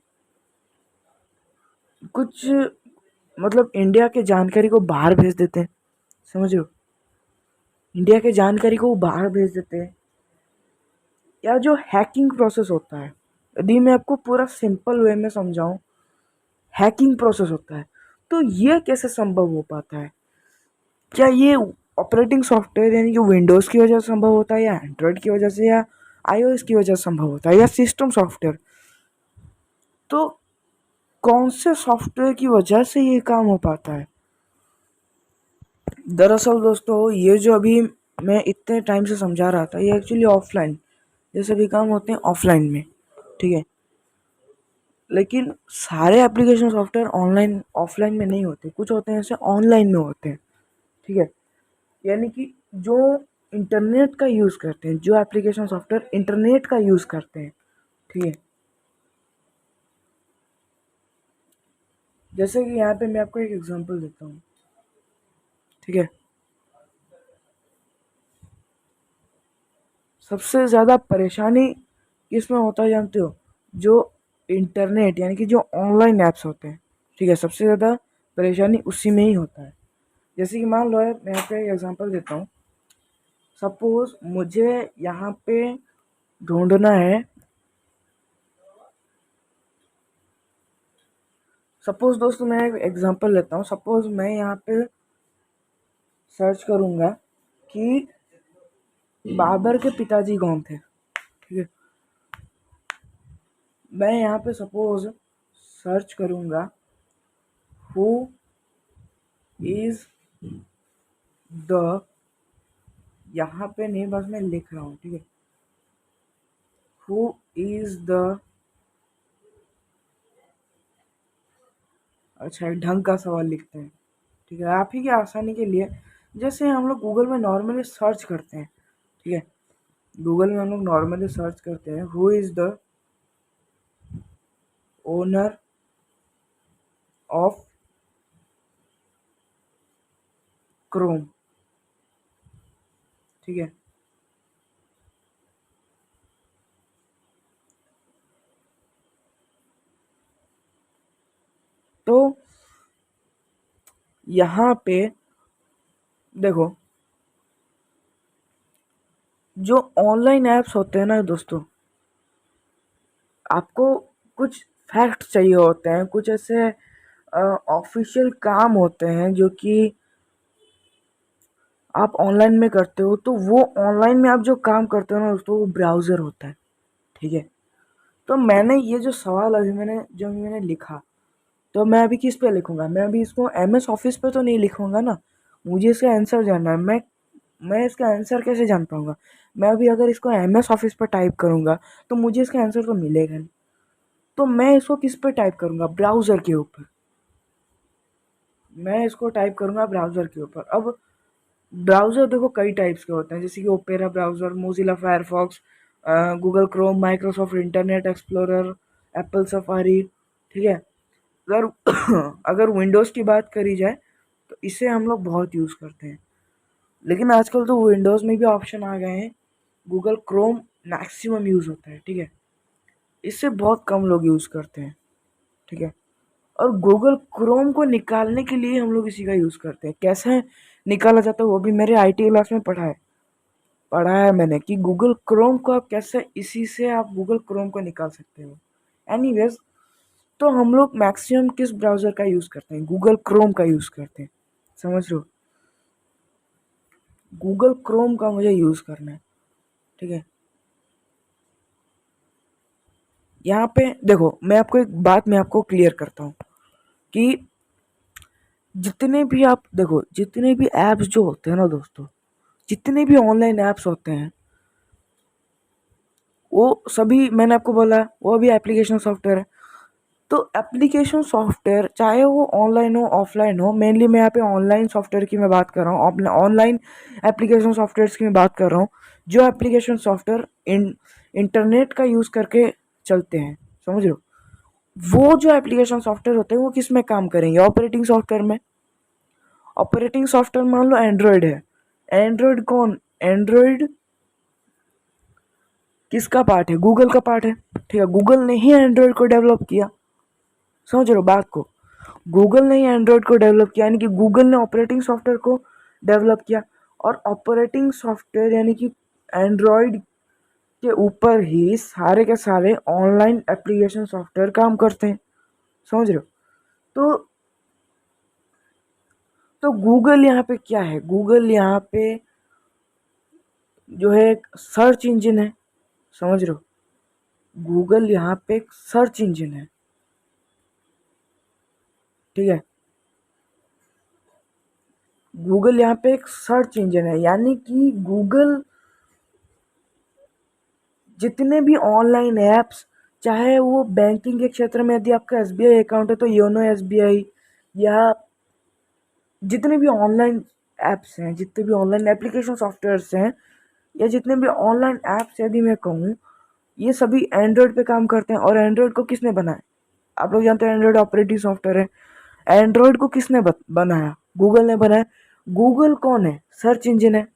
Speaker 1: कुछ मतलब इंडिया के जानकारी को बाहर भेज देते हैं। समझ रहे हो, इंडिया के जानकारी को बाहर भेज देते हैं, या जो हैकिंग प्रोसेस होता है, यदि मैं आपको पूरा सिंपल वे में समझाऊं, हैकिंग प्रोसेस होता है, तो ये कैसे संभव हो पाता है? क्या ये ऑपरेटिंग सॉफ्टवेयर यानी कि विंडोज़ की वजह से संभव होता है, या एंड्रॉयड की वजह से, या iOS की वजह से संभव होता है, या सिस्टम सॉफ्टवेयर? तो कौन से सॉफ्टवेयर की वजह से ये काम हो पाता है? दरअसल दोस्तों ये जो अभी मैं इतने टाइम से समझा रहा था, ये एक्चुअली ऑफलाइन, ये सभी काम होते हैं ऑफलाइन में, ठीक है। लेकिन सारे एप्लीकेशन सॉफ्टवेयर ऑनलाइन ऑफलाइन में नहीं होते, कुछ होते हैं ऐसे ऑनलाइन में होते हैं, ठीक है। यानी कि जो इंटरनेट का यूज़ करते हैं, जो एप्लीकेशन सॉफ्टवेयर इंटरनेट का यूज़ करते हैं, ठीक है। जैसे कि यहाँ पे मैं आपको एक एग्जांपल देता हूँ, ठीक है। सबसे ज़्यादा परेशानी किसमें होता है जानते हो? जो इंटरनेट यानी कि जो ऑनलाइन ऐप्स होते हैं, ठीक है, सबसे ज़्यादा परेशानी उसी में ही होता है। जैसे कि मान लो है, मैं यहाँ पे एक एग्जांपल देता हूँ। सपोज मुझे यहाँ पे ढूंढना है, सपोज दोस्तों मैं एक एग्जांपल लेता हूँ, सपोज मैं यहाँ पे सर्च करूँगा कि बाबर के पिताजी कौन थे, ठीक है। मैं यहाँ पे सपोज सर्च करूँगा हु इज द, यहाँ पे नहीं बस मैं लिख रहा हूँ, ठीक है। हु इज द, अच्छा एक ढंग का सवाल लिखते हैं, ठीक है, आप ही की आसानी के लिए। जैसे हम लोग गूगल में नॉर्मली सर्च करते हैं, ठीक है, गूगल में हम लोग नॉर्मली सर्च करते हैं who is the owner of Chrome, ठीक है। तो यहाँ पे देखो, जो ऑनलाइन ऐप्स होते हैं ना दोस्तों, आपको कुछ फैक्ट चाहिए होते हैं, कुछ ऐसे ऑफिशियल काम होते हैं जो कि आप ऑनलाइन में करते हो। तो वो ऑनलाइन में आप जो काम करते हो ना दोस्तों, वो ब्राउज़र होता है, ठीक है। तो मैंने ये जो सवाल अभी मैंने लिखा, तो मैं अभी किस पे लिखूँगा? मैं अभी इसको एमएस ऑफिस पे तो नहीं लिखूँगा ना, मुझे इसका आंसर जानना है। मैं इसका आंसर कैसे जान पाऊँगा? मैं अभी अगर इसको एमएस ऑफिस पर टाइप करूँगा तो मुझे इसका आंसर तो मिलेगा नहीं। तो मैं इसको किस पे टाइप करूँगा? ब्राउज़र के ऊपर। मैं इसको टाइप करूँगा ब्राउज़र के ऊपर। अब ब्राउज़र देखो कई टाइप्स के होते हैं, जैसे कि opera browser, Mozilla Firefox, Google Chrome, Microsoft internet explorer, Apple safari, ठीक है। अगर अगर विंडोज़ की बात करी जाए तो इसे हम लोग बहुत यूज़ करते हैं। लेकिन आजकल तो विंडोज़ में भी ऑप्शन आ गए हैं, गूगल क्रोम मैक्सिमम यूज़ होता है, ठीक है। इससे बहुत कम लोग यूज़ करते हैं, ठीक है। और गूगल क्रोम को निकालने के लिए हम लोग इसी का यूज़ करते हैं। कैसे निकाला जाता है वो भी मेरे आईटी क्लास में पढ़ा है मैंने, कि गूगल क्रोम को आप कैसे, इसी से आप गूगल क्रोम को निकाल सकते हो। एनीवेज, तो हम लोग मैक्सिमम किस ब्राउज़र का यूज़ करते हैं? गूगल क्रोम का यूज़ करते हैं, समझ रहे हो। गूगल क्रोम का मुझे यूज़ करना है, ठीक है। यहाँ पे देखो, मैं आपको क्लियर करता हूँ कि जितने भी ऐप्स जो होते हैं ना दोस्तों, जितने भी ऑनलाइन ऐप्स होते हैं, वो सभी मैंने आपको बोला वो भी एप्लीकेशन सॉफ्टवेयर है। तो एप्लीकेशन सॉफ्टवेयर चाहे वो ऑनलाइन हो ऑफलाइन हो, मेनली मैं यहाँ पे ऑनलाइन सॉफ्टवेयर की मैं बात कर रहा हूँ, ऑनलाइन एप्लीकेशन सॉफ्टवेयर की मैं बात कर रहा हूँ, जो एप्लीकेशन सॉफ्टवेयर इंटरनेट का यूज़ करके चलते हैं, समझ रहे हो। वो जो एप्लीकेशन सॉफ्टवेयर होते हैं वो किस में काम करेंगे? ऑपरेटिंग सॉफ्टवेयर में। ऑपरेटिंग सॉफ्टवेयर मान लो एंड्रॉयड है, एंड्रॉयड किसका पार्ट है? गूगल का पार्ट है, ठीक है। गूगल ने ही एंड्रॉयड को डेवलप किया, समझ रहे हो बात को। गूगल ने ही एंड्रॉयड को डेवलप किया, यानी कि गूगल ने ऑपरेटिंग सॉफ्टवेयर को डेवलप किया। और ऑपरेटिंग सॉफ्टवेयर यानी कि एंड्रॉयड के ऊपर ही सारे के सारे ऑनलाइन एप्लीकेशन सॉफ्टवेयर काम करते हैं, समझ रहे हो। तो गूगल यहाँ पे क्या है? गूगल यहाँ पे जो है एक सर्च इंजन है, समझ रहे हो। गूगल यहाँ पे एक सर्च इंजन है, ठीक है। गूगल यहाँ पे एक सर्च इंजन है, यानी कि गूगल जितने भी ऑनलाइन ऐप्स, चाहे वो बैंकिंग के क्षेत्र में, यदि आपका एसबीआई अकाउंट है तो योनो एसबीआई, या जितने भी ऑनलाइन ऐप्स हैं, जितने भी ऑनलाइन एप्लीकेशन सॉफ्टवेयर्स हैं, या जितने भी ऑनलाइन ऐप्स यदि मैं कहूँ, ये सभी एंड्रॉयड पे काम करते हैं। और एंड्रॉयड को किसने बनाया? आप लोग जानते हैं एंड्रॉयड ऑपरेटिंग सॉफ्टवेयर है। एंड्रॉयड को किसने बनाया? गूगल ने बनाया। गूगल कौन है? सर्च इंजन है।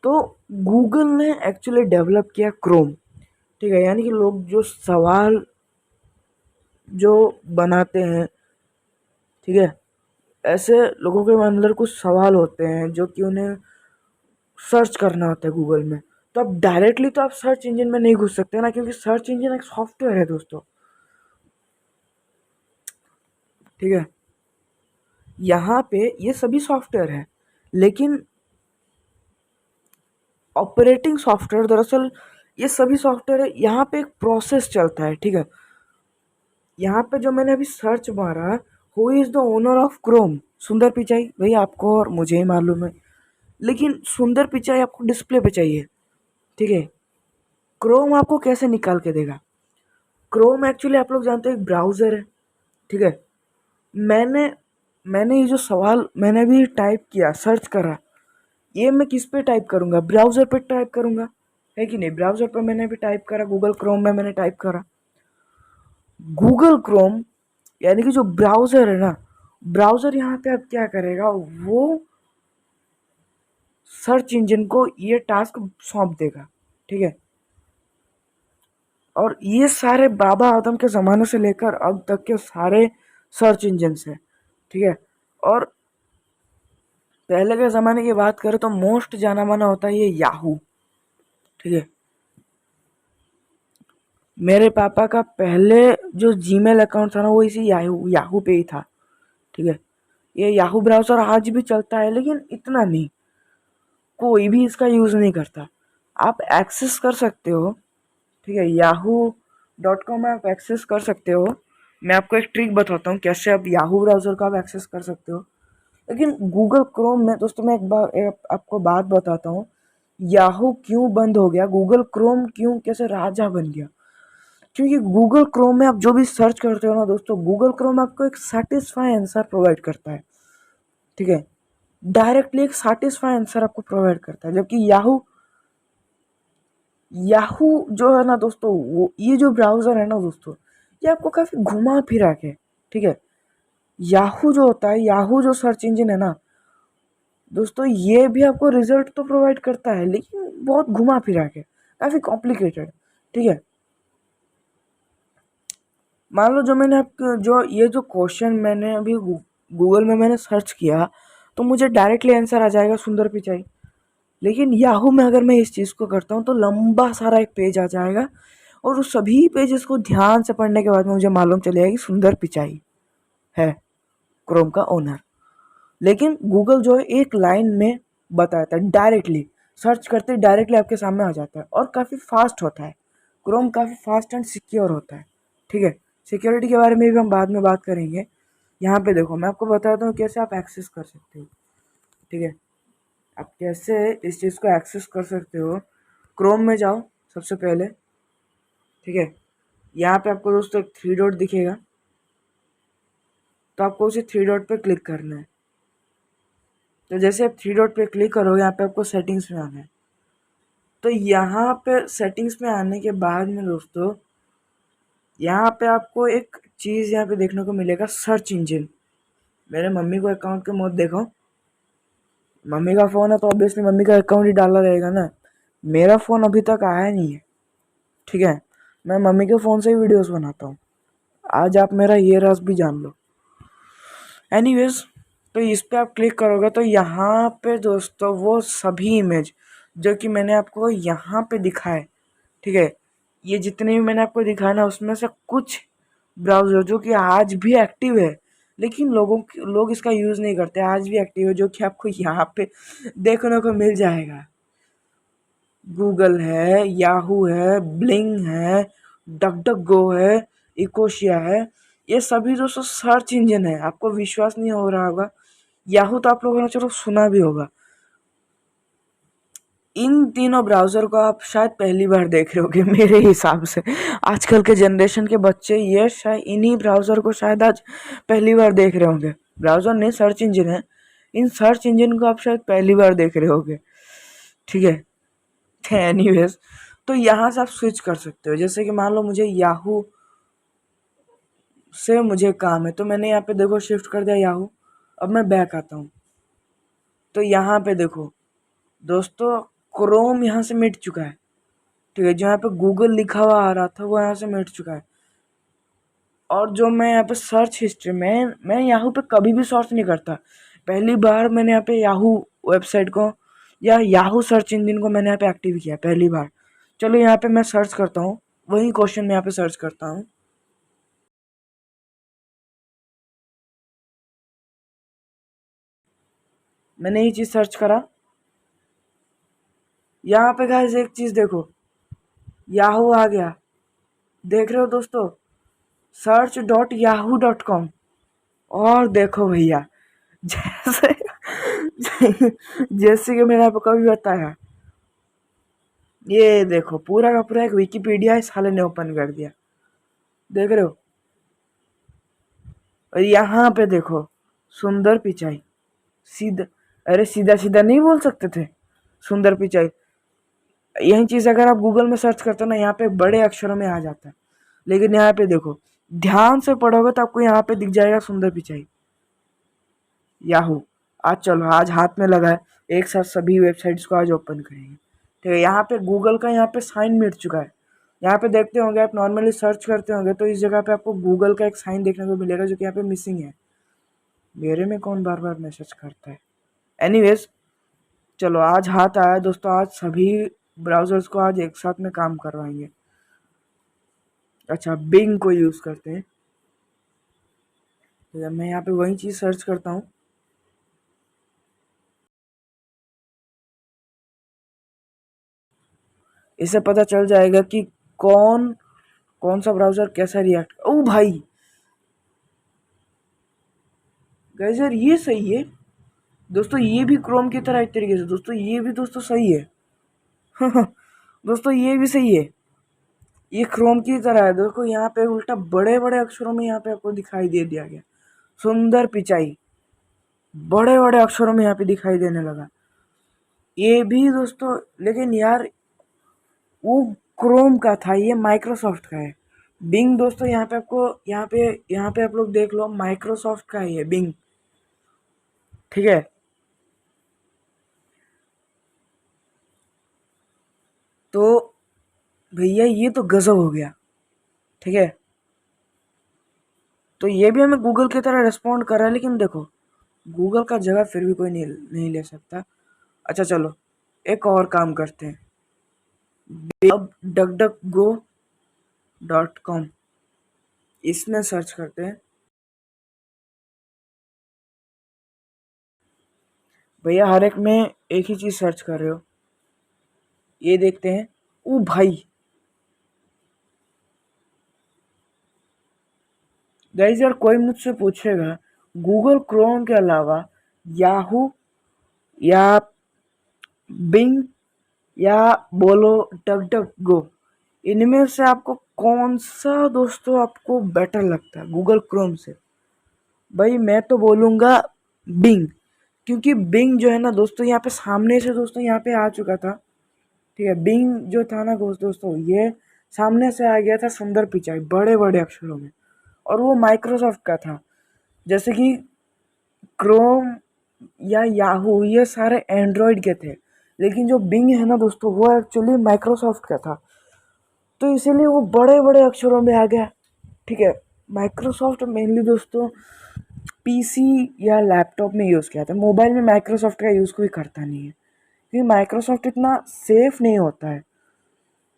Speaker 1: तो गूगल ने एक्चुअली डेवलप किया क्रोम, ठीक है। यानी कि लोग जो सवाल जो बनाते हैं, ठीक है, ऐसे लोगों के अंदर कुछ सवाल होते हैं जो कि उन्हें सर्च करना होता है गूगल में। तो अब डायरेक्टली तो आप सर्च इंजन में नहीं घुस सकते ना, क्योंकि सर्च इंजन एक सॉफ्टवेयर है दोस्तों, ठीक है। यहाँ पे ये सभी सॉफ्टवेयर है, लेकिन ऑपरेटिंग सॉफ्टवेयर दरअसल ये सभी सॉफ्टवेयर है, यहाँ पे एक प्रोसेस चलता है, ठीक है। यहाँ पे जो मैंने अभी सर्च मारा, who is the owner of Chrome, सुंदर पिचाई, भाई आपको और मुझे ही मालूम है, लेकिन सुंदर पिचाई आपको डिस्प्ले पे चाहिए, ठीक है। क्रोम आपको कैसे निकाल के देगा? क्रोम एक्चुअली आप लोग जानते हो एक ब्राउज़र है, ठीक है। मैंने मैंने ये जो सवाल मैंने भी टाइप किया, सर्च करा, ये मैं किस पे टाइप करूँगा? ब्राउज़र पे टाइप करूँगा, है कि नहीं? ब्राउज़र पे मैंने भी टाइप करा, गूगल क्रोम में मैंने टाइप करा। गूगल क्रोम यानी कि जो ब्राउज़र है ना, ब्राउज़र यहाँ पे अब क्या करेगा, वो सर्च इंजन को ये टास्क सौंप देगा, ठीक है। और ये सारे बाबा आदम के ज़माने से लेकर अब तक के सारे सर्च इंजन है, ठीक है। और पहले के ज़माने की बात करें तो मोस्ट जाना माना होता है ये याहू, ठीक है। मेरे पापा का पहले जो जीमेल अकाउंट था ना, वो इसी याहू याहू पे ही था, ठीक है। ये याहू ब्राउज़र आज भी चलता है, लेकिन इतना नहीं, कोई भी इसका यूज़ नहीं करता। आप एक्सेस कर सकते हो, ठीक है, yahoo.com आप एक्सेस कर सकते हो। मैं आपको एक ट्रिक बताता हूँ कैसे आप याहू ब्राउज़र का आप एक्सेस कर सकते हो। लेकिन गूगल क्रोम में दोस्तों मैं आपको बात बताता हूँ, याहू क्यों बंद हो गया, गूगल क्रोम क्यों कैसे राजा बन गया। क्योंकि गूगल क्रोम में आप जो भी सर्च करते हो ना दोस्तों, गूगल क्रोम आपको एक सेटिस्फाई आंसर प्रोवाइड करता है, ठीक है। डायरेक्टली एक सेटिस्फाई आंसर आपको प्रोवाइड करता है, जबकि याहू याहू जो है ना दोस्तों, वो ये जो ब्राउज़र है ना दोस्तों, ये आपको काफ़ी घुमा फिरा के, ठीक है। याहू जो होता है, याहू जो सर्च इंजन है ना दोस्तों, ये भी आपको रिजल्ट तो प्रोवाइड करता है, लेकिन बहुत घुमा फिरा के, काफ़ी कॉम्प्लिकेटेड, ठीक है। मान लो जो मैंने आपको जो ये जो क्वेश्चन मैंने अभी गूगल में मैंने सर्च किया, तो मुझे डायरेक्टली आंसर आ जाएगा सुंदर पिचाई। लेकिन याहू में अगर मैं इस चीज़ को करता हूँ तो लंबा सारा एक पेज आ जाएगा, और उस सभी पेजेस को ध्यान से पढ़ने के बाद में मुझे मालूम चलेगा कि सुंदर पिचाई है क्रोम का ओनर। लेकिन गूगल जो है एक लाइन में बताता है, डायरेक्टली सर्च करते डायरेक्टली आपके सामने आ जाता है, और काफ़ी फास्ट होता है। क्रोम काफ़ी फास्ट एंड सिक्योर होता है, ठीक है। सिक्योरिटी के बारे में भी हम बाद में बात करेंगे। यहाँ पे देखो मैं आपको बताता हूँ कैसे आप एक्सेस कर सकते हो, ठीक है। आप कैसे इस चीज़ को एक्सेस कर सकते हो। क्रोम में जाओ सबसे पहले, ठीक है। यहाँ पे आपको दोस्तों एक थ्री डॉट दिखेगा, तो आपको उसे थ्री डॉट पे क्लिक करना है। तो जैसे आप थ्री डॉट पे क्लिक करोगे, यहाँ पे आपको सेटिंग्स में आना है। तो यहाँ पे सेटिंग्स में आने के बाद में दोस्तों, यहाँ पे आपको एक चीज़ यहाँ पे देखने को मिलेगा, सर्च इंजन। मेरे मम्मी को अकाउंट के मोड देखो, मम्मी का फ़ोन है तो ऑब्वियसली मम्मी का अकाउंट ही डाला रहेगा ना। मेरा फ़ोन अभी तक आया नहीं है, ठीक है। मैं मम्मी के फ़ोन से ही वीडियोस बनाता हूँ। आज आप मेरा ये राज भी जान लो। एनीवेज, तो इस पे आप क्लिक करोगे तो यहाँ पे दोस्तों वो सभी इमेज जो कि मैंने आपको यहाँ पे दिखाए, ठीक है, ये जितने भी मैंने आपको दिखाया ना, उसमें से कुछ ब्राउज़र जो कि आज भी एक्टिव है, लेकिन लोग इसका यूज़ नहीं करते, आज भी एक्टिव है, जो कि आपको यहाँ पे देखने को मिल जाएगा। गूगल है, याहू है, ब्लिंग है, डक डक गो है, इकोशिया है, ये सभी दोस्तों सर्च इंजन है। आपको विश्वास नहीं हो रहा होगा, याहू तो आप लोगों ने चलो सुना भी होगा। इन तीनों ब्राउज़र को आप शायद पहली बार देख रहे होगे मेरे हिसाब से। आजकल के जनरेशन के बच्चे ये शायद इन्हीं ब्राउज़र को शायद आज पहली बार देख रहे होंगे। ब्राउज़र नहीं, सर्च इंजन है। इन सर्च इंजन को आप शायद पहली बार देख रहे होगे, ठीक है। एनीवेज, तो यहाँ से आप स्विच कर सकते हो। जैसे कि मान लो मुझे याहू से मुझे काम है, तो मैंने यहाँ पे देखो शिफ्ट कर दिया याहू। अब मैं बैक आता हूँ, तो यहाँ पे देखो दोस्तों, क्रोम यहाँ से मिट चुका है, ठीक है। जो यहाँ पे गूगल लिखा हुआ आ रहा था वो यहाँ से मिट चुका है। और जो मैं यहाँ पे सर्च हिस्ट्री में, मैं याहू पे कभी भी सर्च नहीं करता। पहली बार मैंने यहाँ पे याहू वेबसाइट को या याहू सर्च इंजन को मैंने यहाँ पे एक्टिव किया पहली बार। चलो यहाँ पे मैं सर्च करता हूँ, वही क्वेश्चन मैं यहाँ पे सर्च करता हूँ। मैंने ये चीज़ सर्च करा। यहाँ पे गाइस एक चीज़ देखो, याहू आ गया, देख रहे हो दोस्तों, search.yahoo.com। और देखो भैया, जैसे जैसे कि मैंने आपको कभी बताया, ये देखो पूरा का पूरा एक विकिपीडिया इस साले ने ओपन कर दिया, देख रहे हो। और यहाँ पे देखो सुंदर पिचाई, सीधा, अरे सीधा सीधा नहीं बोल सकते थे, सुंदर पिचाई। यही चीज़ अगर आप गूगल में सर्च करते हो ना, यहाँ पे बड़े अक्षरों में आ जाता है, लेकिन यहाँ पे देखो ध्यान से पढ़ोगे तो आपको यहाँ पे दिख जाएगा सुंदर पिचाई, याहू। आज चलो, आज हाथ में लगा है, एक साथ सभी वेबसाइट्स को आज ओपन करेंगे। ठीक है, यहाँ पे गूगल का यहाँ पे साइन मिट चुका है। यहाँ पे देखते होंगे आप, नॉर्मली सर्च करते होंगे तो इस जगह पे आपको गूगल का एक साइन देखने को मिलेगा, जो कि यहाँ पे मिसिंग है। मेरे में कौन बार बार मैसेज करता है। एनीवेज, चलो आज हाथ आया दोस्तों, आज सभी ब्राउजर्स को आज एक साथ में काम करवाएंगे। अच्छा, बिंग को यूज़ करते हैं। तो मैं यहाँ पे वही चीज़ सर्च करता हूँ। इससे पता चल जाएगा कि कौन कौन सा ब्राउज़र कैसा रिएक्ट। ओ भाई गाइस यार, ये सही है दोस्तों, ये भी क्रोम की तरह एक तरीके से दोस्तों, ये भी दोस्तों सही है। दोस्तों ये भी सही है, ये क्रोम की तरह है। देखो यहाँ पे उल्टा बड़े बड़े अक्षरों में यहाँ पे आपको दिखाई दे दिया गया, सुंदर पिचाई बड़े बड़े अक्षरों में यहाँ पे दिखाई देने लगा, ये भी दोस्तों। लेकिन यार वो क्रोम का था, ये माइक्रोसॉफ्ट का है। बिंग दोस्तों यहाँ पे आपको, यहाँ पे आप लोग देख लो, माइक्रोसॉफ्ट का है ये बिंग, ठीक है। तो भैया ये तो गजब हो गया, ठीक है। तो ये भी हमें गूगल की तरह रिस्पॉन्ड कर रहा है, लेकिन देखो गूगल का जगह फिर भी कोई नहीं ले सकता। अच्छा चलो, एक और काम करते हैं, अब duckduckgo.com इसमें सर्च करते हैं। भैया हर एक में एक ही चीज़ सर्च कर रहे हो, ये देखते हैं। ओ भाई गाइस यार, कोई मुझसे पूछेगा गूगल क्रोम के अलावा याहू या बिंग या बोलो डक डक गो, इनमें से आपको कौन सा दोस्तों आपको बेटर लगता है गूगल क्रोम से। भाई मैं तो बोलूँगा बिंग, क्योंकि बिंग जो है ना दोस्तों, यहाँ पे सामने से दोस्तों यहाँ पे आ चुका था, ठीक है। बिंग जो था ना दोस्तों, ये सामने से आ गया था सुंदर पिचाई बड़े बड़े अक्षरों में, और वो माइक्रोसॉफ्ट का था। जैसे कि क्रोम या याहू ये सारे एंड्रॉयड के थे, लेकिन जो बिंग है ना दोस्तों, वो एक्चुअली माइक्रोसॉफ्ट का था, तो इसीलिए वो बड़े बड़े अक्षरों में आ गया, ठीक है। माइक्रोसॉफ्ट मेनली दोस्तों पीसी या लैपटॉप में यूज़ किया था, मोबाइल में माइक्रोसॉफ्ट का यूज़ कोई करता नहीं है, क्योंकि माइक्रोसॉफ्ट इतना सेफ नहीं होता है।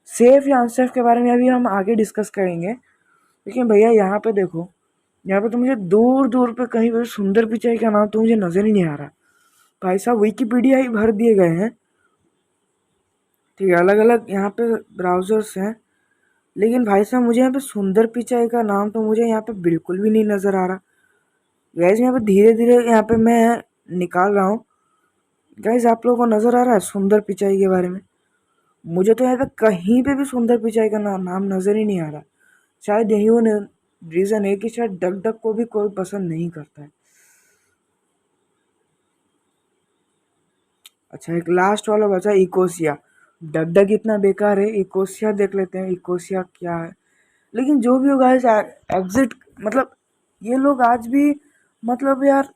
Speaker 1: सेफ या अनसेफ के बारे में अभी हम आगे डिस्कस करेंगे, लेकिन भैया यहाँ पे देखो, यहाँ पे तो मुझे दूर दूर पे कहीं पर सुंदर पिचाई का नाम तो मुझे नज़र ही नहीं आ रहा। भाई साहब विकिपीडिया ही भर दिए गए हैं, ठीक है, अलग अलग यहाँ पे ब्राउज़र्स हैं, लेकिन भाई साहब मुझे यहाँ पे सुंदर पिचाई का नाम तो मुझे यहाँ पे बिल्कुल भी नहीं नज़र आ रहा। गैस यहाँ पे धीरे धीरे यहाँ पे मैं निकाल रहा हूँ। गैस आप लोगों को नज़र आ रहा है सुंदर पिचाई के बारे में? मुझे तो यहाँ पे कहीं पे भी सुंदर पिचाई का नाम नज़र ही नहीं आ रहा। शायद यही वो रीज़न है कि शायद डक डक को भी कोई पसंद नहीं करता है। अच्छा, एक लास्ट वाला बचा इकोसिया। डक डक इतना बेकार है, इकोसिया देख लेते हैं, इकोसिया क्या है। लेकिन जो भी होगा एग्जिट, मतलब ये लोग आज भी, मतलब यार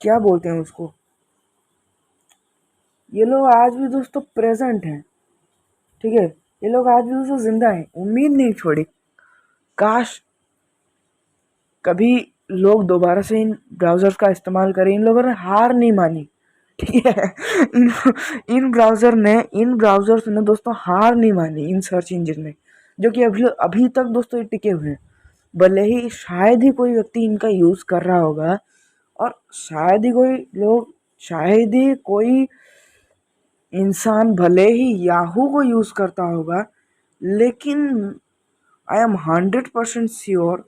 Speaker 1: क्या बोलते हैं उसको, ये लोग आज भी दोस्तों प्रेजेंट हैं, ठीक है। ये लोग आज भी दोस्तों जिंदा हैं, उम्मीद नहीं छोड़ी। काश कभी लोग दोबारा से इन ब्राउज़र्स का इस्तेमाल करें। इन लोगों ने हार नहीं मानी, ठीक है। इन इन ब्राउज़र्स ने दोस्तों हार नहीं मानी, इन सर्च इंजन ने, जो कि अभी अभी तक दोस्तों टिके हुए हैं। भले ही शायद ही कोई व्यक्ति इनका यूज़ कर रहा होगा, और शायद ही कोई लोग शायद ही कोई इंसान भले ही याहू को यूज़ करता होगा, लेकिन आई एम 100% श्योर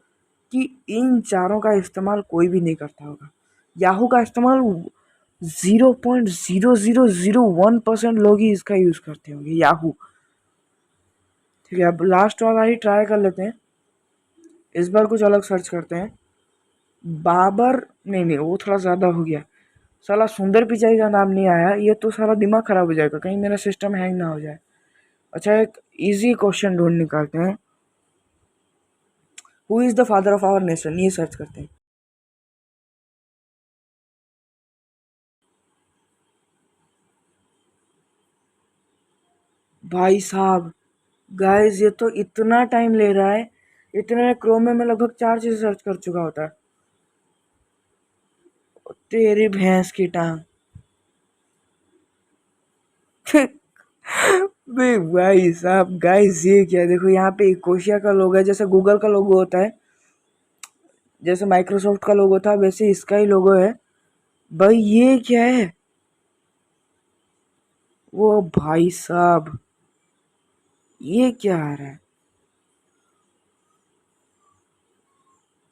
Speaker 1: कि इन चारों का इस्तेमाल कोई भी नहीं करता होगा। याहू का इस्तेमाल 0.0001% लोग ही इसका यूज़ करते होंगे, याहू। ठीक है, अब लास्ट वाला ही ट्राई कर लेते हैं। इस बार कुछ अलग सर्च करते हैं। बाबर, नहीं वो थोड़ा ज़्यादा हो गया। साला सुंदर पिचाई का नाम नहीं आया, ये तो सारा दिमाग खराब हो जाएगा, कहीं मेरा सिस्टम हैंग ना हो जाए। अच्छा, एक इजी क्वेश्चन ढूंढ निकालते हैं। Who is the father of our nation, ये सर्च करते हैं। भाई साहब, गाइस ये तो इतना टाइम ले रहा है, इतने में क्रोम में मैं लगभग 4 चीज़ें सर्च कर चुका होता है। तेरी भैंस की टांग। भाई साहब, गाइस ये क्या, देखो यहाँ पे इकोशिया का लोगो है, जैसे गूगल का लोगो होता है, जैसे माइक्रोसॉफ्ट का लोगो था, वैसे इसका ही लोगो है। भाई ये क्या है, वो भाई साहब ये क्या आ रहा है,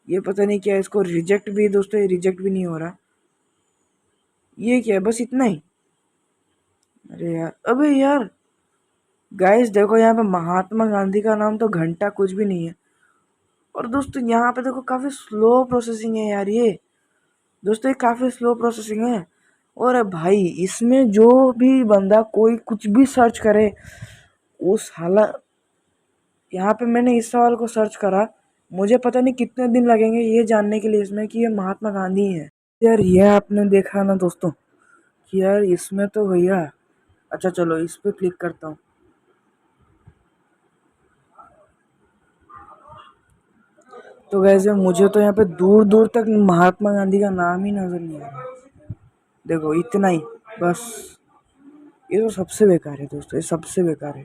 Speaker 1: ये पता नहीं क्या है। इसको रिजेक्ट भी दोस्तों, ये रिजेक्ट भी नहीं हो रहा। ये क्या है, बस इतना ही। अरे यार, अबे यार, गाइस देखो यहाँ पे महात्मा गांधी का नाम तो घंटा कुछ भी नहीं है। और दोस्तों यहाँ पे देखो काफ़ी स्लो प्रोसेसिंग है यार ये। दोस्तों ये काफ़ी स्लो प्रोसेसिंग है। और भाई इसमें जो भी बंदा कोई कुछ भी सर्च करे, वो साला, यहाँ पे मैंने इस सवाल को सर्च करा, मुझे पता नहीं कितने दिन लगेंगे ये जानने के लिए इसमें कि ये महात्मा गांधी है। यार ये आपने देखा ना दोस्तों कि यार इसमें तो भैया, अच्छा चलो इस पे क्लिक करता हूँ। तो वैसे मुझे तो यहाँ पे दूर दूर तक महात्मा गांधी का नाम ही नजर नहीं आ रहा। देखो इतना ही, बस। ये तो सबसे बेकार है दोस्तों, ये सबसे बेकार है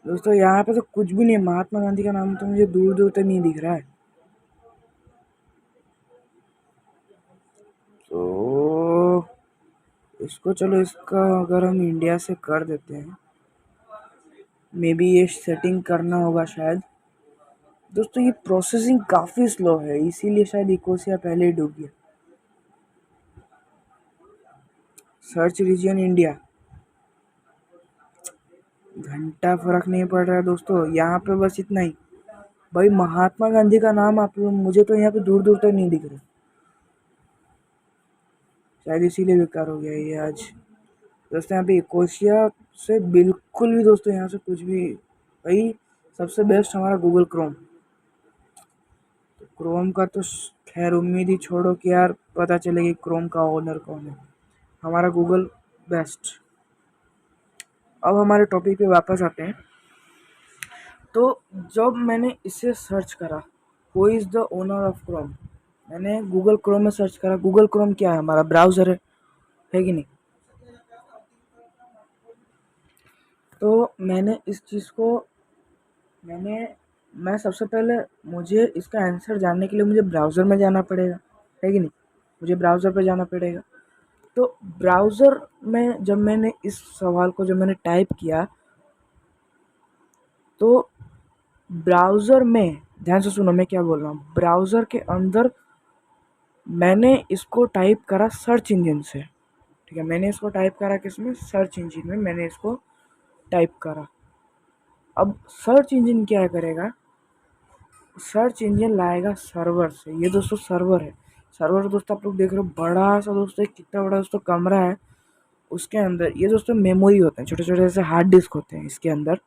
Speaker 1: दोस्तों। यहाँ पे तो कुछ भी नहीं है, महात्मा गांधी का नाम तो मुझे दूर दूर तक नहीं दिख रहा है। तो इसको चलो, इसका अगर हम इंडिया से कर देते हैं, मे बी ये सेटिंग करना होगा शायद। दोस्तों ये प्रोसेसिंग काफ़ी स्लो है, इसीलिए शायद इकोसिया पहले ही डूब गया। सर्च रीजन इंडिया, घंटा फर्क नहीं पड़ रहा है दोस्तों, यहाँ पे बस इतना ही। भाई महात्मा गांधी का नाम आप लोग, मुझे तो यहाँ पे दूर दूर तक नहीं दिख रहा, शायद इसीलिए बेकार हो गया ये आज। दोस्तों यहाँ पे इकोशिया से बिल्कुल भी दोस्तों यहाँ से कुछ भी, भाई सबसे बेस्ट हमारा गूगल क्रोम। तो क्रोम का तो खैर उम्मीद ही छोड़ो कि यार पता चलेगी क्रोम का ओनर कौन है। हमारा गूगल बेस्ट। अब हमारे टॉपिक पे वापस आते हैं। तो जब मैंने इसे सर्च करा, who is the owner of Chrome, मैंने गूगल क्रोम में सर्च करा। गूगल क्रोम क्या है, हमारा ब्राउज़र है कि नहीं। तो मैंने इस चीज़ को, मैंने मैं सबसे पहले, मुझे इसका आंसर जानने के लिए मुझे ब्राउज़र में जाना पड़ेगा, है कि नहीं। मुझे ब्राउज़र पे जाना पड़ेगा। तो ब्राउज़र में जब मैंने इस सवाल को जब मैंने टाइप किया, तो ब्राउज़र में, ध्यान से सुनो मैं क्या बोल रहा हूँ, ब्राउज़र के अंदर मैंने इसको टाइप करा सर्च इंजन से। ठीक है, मैंने इसको टाइप करा किसमें, सर्च इंजन में मैंने इसको टाइप करा। अब सर्च इंजन क्या करेगा, सर्च इंजन लाएगा सर्वर से। ये दोस्तों सर्वर है। सर्वर दोस्तों आप लोग देख रहे हो, बड़ा सा दोस्तों, कितना बड़ा दोस्तों कमरा है। उसके अंदर ये दोस्तों मेमोरी होते हैं, छोटे छोटे ऐसे हार्ड डिस्क होते हैं इसके अंदर।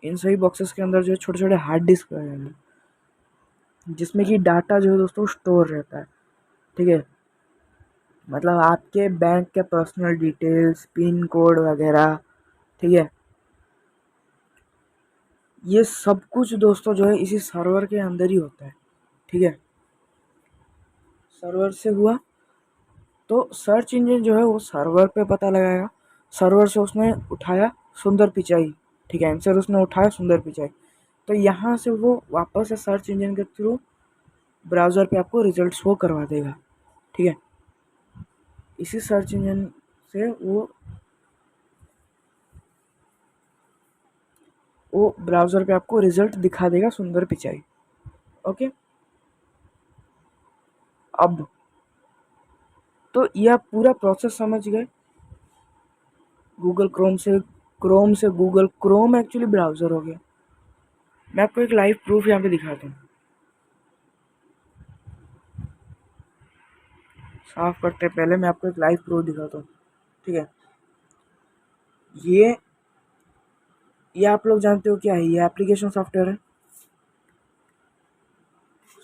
Speaker 1: इन सभी बॉक्सेस के अंदर जो है छोटे छोटे हार्ड डिस्क हैं, जिसमें कि डाटा जो है दोस्तों स्टोर रहता है। ठीक है, मतलब आपके बैंक के पर्सनल डिटेल्स, पिन कोड वगैरह। ठीक है, ये सब कुछ दोस्तों जो है इसी सर्वर के अंदर ही होता है। ठीक है, सर्वर से हुआ तो सर्च इंजन जो है वो सर्वर पे पता लगाएगा। सर्वर से उसने उठाया सुंदर पिचाई। ठीक है, आंसर उसने उठाया सुंदर पिचाई। तो यहाँ से वो वापस से सर्च इंजन के थ्रू ब्राउज़र पे आपको रिजल्ट शो करवा देगा। ठीक है, इसी सर्च इंजन से वो ब्राउज़र पे आपको रिजल्ट दिखा देगा सुंदर पिचाई। ओके, अब तो यह पूरा प्रोसेस समझ गए। गूगल क्रोम से गूगल क्रोम एक्चुअली ब्राउज़र हो गया। मैं आपको एक लाइव प्रूफ यहाँ पे दिखाता हूँ। साफ करते पहले मैं आपको एक लाइव प्रूफ दिखाता हूँ, ठीक है। ये आप लोग जानते हो क्या है, ये एप्लीकेशन सॉफ्टवेयर है।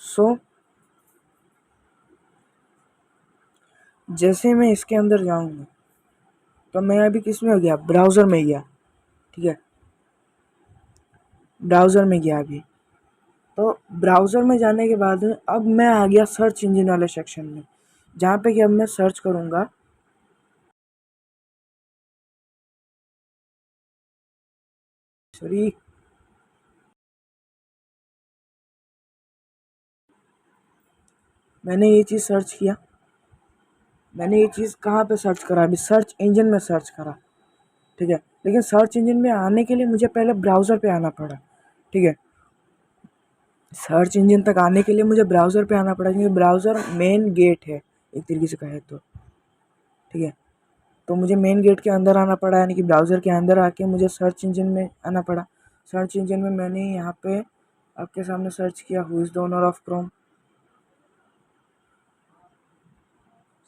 Speaker 1: सो जैसे मैं इसके अंदर जाऊंगा तो मैं अभी किस में हो गया, ब्राउज़र में गया, ठीक है। ब्राउज़र में गया अभी, तो ब्राउज़र में जाने के बाद अब मैं आ गया सर्च इंजन वाले सेक्शन में, जहाँ पे कि अब मैं सर्च करूँगा सॉरी मैंने ये चीज़ सर्च किया। मैंने ये चीज़ कहाँ पे सर्च करा, अभी सर्च इंजन में सर्च करा, ठीक है। लेकिन सर्च इंजन में आने के लिए मुझे पहले ब्राउज़र पे आना पड़ा, ठीक है। सर्च इंजन तक आने के लिए मुझे ब्राउज़र पे आना पड़ा, क्योंकि ब्राउज़र मेन गेट है एक तरीके से कहे तो, ठीक है। तो मुझे मेन गेट के अंदर आना पड़ा, यानी कि ब्राउज़र के अंदर आके मुझे सर्च इंजन में आना पड़ा। सर्च इंजन में मैंने यहाँ पे आपके सामने सर्च किया, who is the owner of Chrome,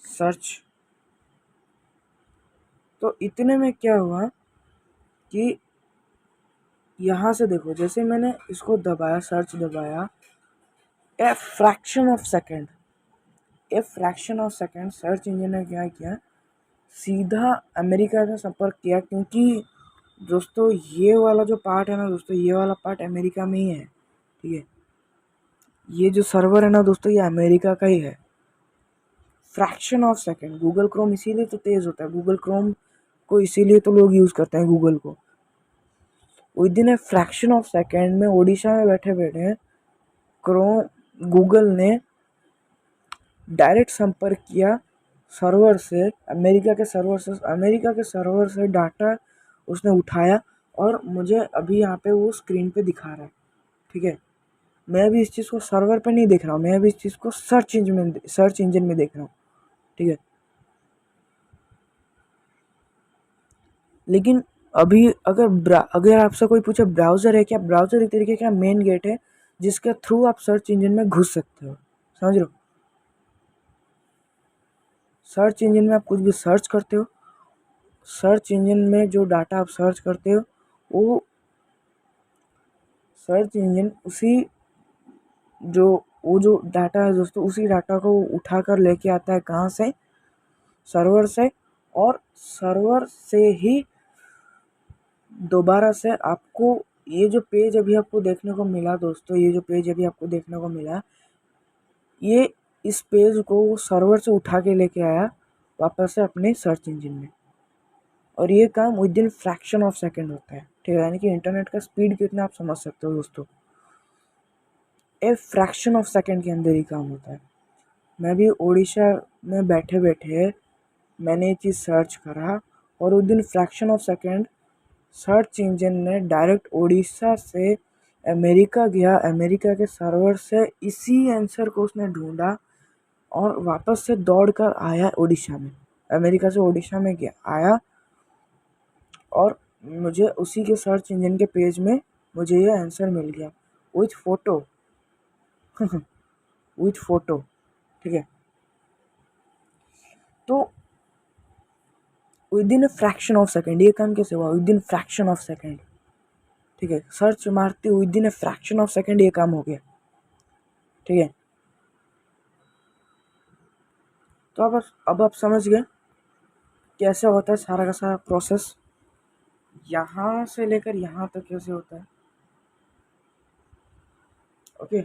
Speaker 1: search. तो इतने में क्या हुआ कि यहाँ से देखो, जैसे मैंने इसको दबाया, सर्च दबाया, a fraction of second search engine ने क्या किया, सीधा अमेरिका का संपर्क किया। क्योंकि दोस्तों ये वाला जो पार्ट है ना दोस्तों, ये वाला पार्ट अमेरिका में ही है, ठीक है। ये जो सर्वर है ना दोस्तों, ये अमेरिका का ही है। Fraction of second, Google Chrome इसीलिए तो तेज़ होता है, गूगल क्रोम को इसीलिए तो लोग यूज़ करते हैं गूगल को। With in a fraction of second में ओडिशा में बैठे बैठे क्रोम गूगल ने डायरेक्ट संपर्क किया सर्वर से, अमेरिका के सर्वर से डाटा उसने उठाया, और मुझे अभी यहाँ पे वो स्क्रीन पे दिखा रहा है, ठीक है। मैं अभी इस चीज़ को सर्वर पे नहीं देख रहा हूँ, मैं अभी इस चीज़ को सर्च इंजन में देख रहा हूँ, ठीक है। लेकिन अभी अगर आपसे कोई पूछे ब्राउज़र है क्या, ब्राउज़र एक तरीके का मेन गेट है जिसके थ्रू आप सर्च इंजन में घुस सकते हो, समझ रहे हो। सर्च इंजन में आप कुछ भी सर्च करते हो, सर्च इंजन में जो डाटा आप सर्च करते हो, वो सर्च इंजन जो डाटा है दोस्तों, उसी डाटा को उठा कर लेके आता है, कहाँ से, सर्वर से। और सर्वर से ही दोबारा से आपको ये जो पेज अभी आपको देखने को मिला दोस्तों, ये जो पेज अभी आपको देखने को मिला, ये इस पेज को वो सर्वर से उठा के लेके आया वापस से अपने सर्च इंजन में। और ये काम with in fraction of second होता है, ठीक है। यानी कि इंटरनेट का स्पीड कितना आप समझ सकते हो दोस्तों, ए फ्रैक्शन ऑफ सेकेंड के अंदर ही काम होता है। मैं भी उड़ीसा में बैठे बैठे मैंने ये चीज़ सर्च करा, और उस दिन fraction of second search engine ने डायरेक्ट उड़ीसा से अमेरिका गया, अमेरिका के सर्वर से इसी आंसर को उसने ढूंढा और वापस से दौड़ कर आया उड़ीसा में, अमेरिका से उड़ीसा में गया आया, और मुझे उसी के सर्च इंजन के पेज में मुझे ये आंसर मिल गया विथ फ़ोटो विथ फ़ोटो, ठीक है। तो with in a fraction of second ये काम कैसे हुआ, with in fraction of second, ठीक है। सर्च मारते with in a fraction of second ये काम हो गया, ठीक है। तो अब आप समझ गए कैसे होता है सारा का सारा प्रोसेस, यहाँ से लेकर यहाँ तक कैसे होता है, ओके।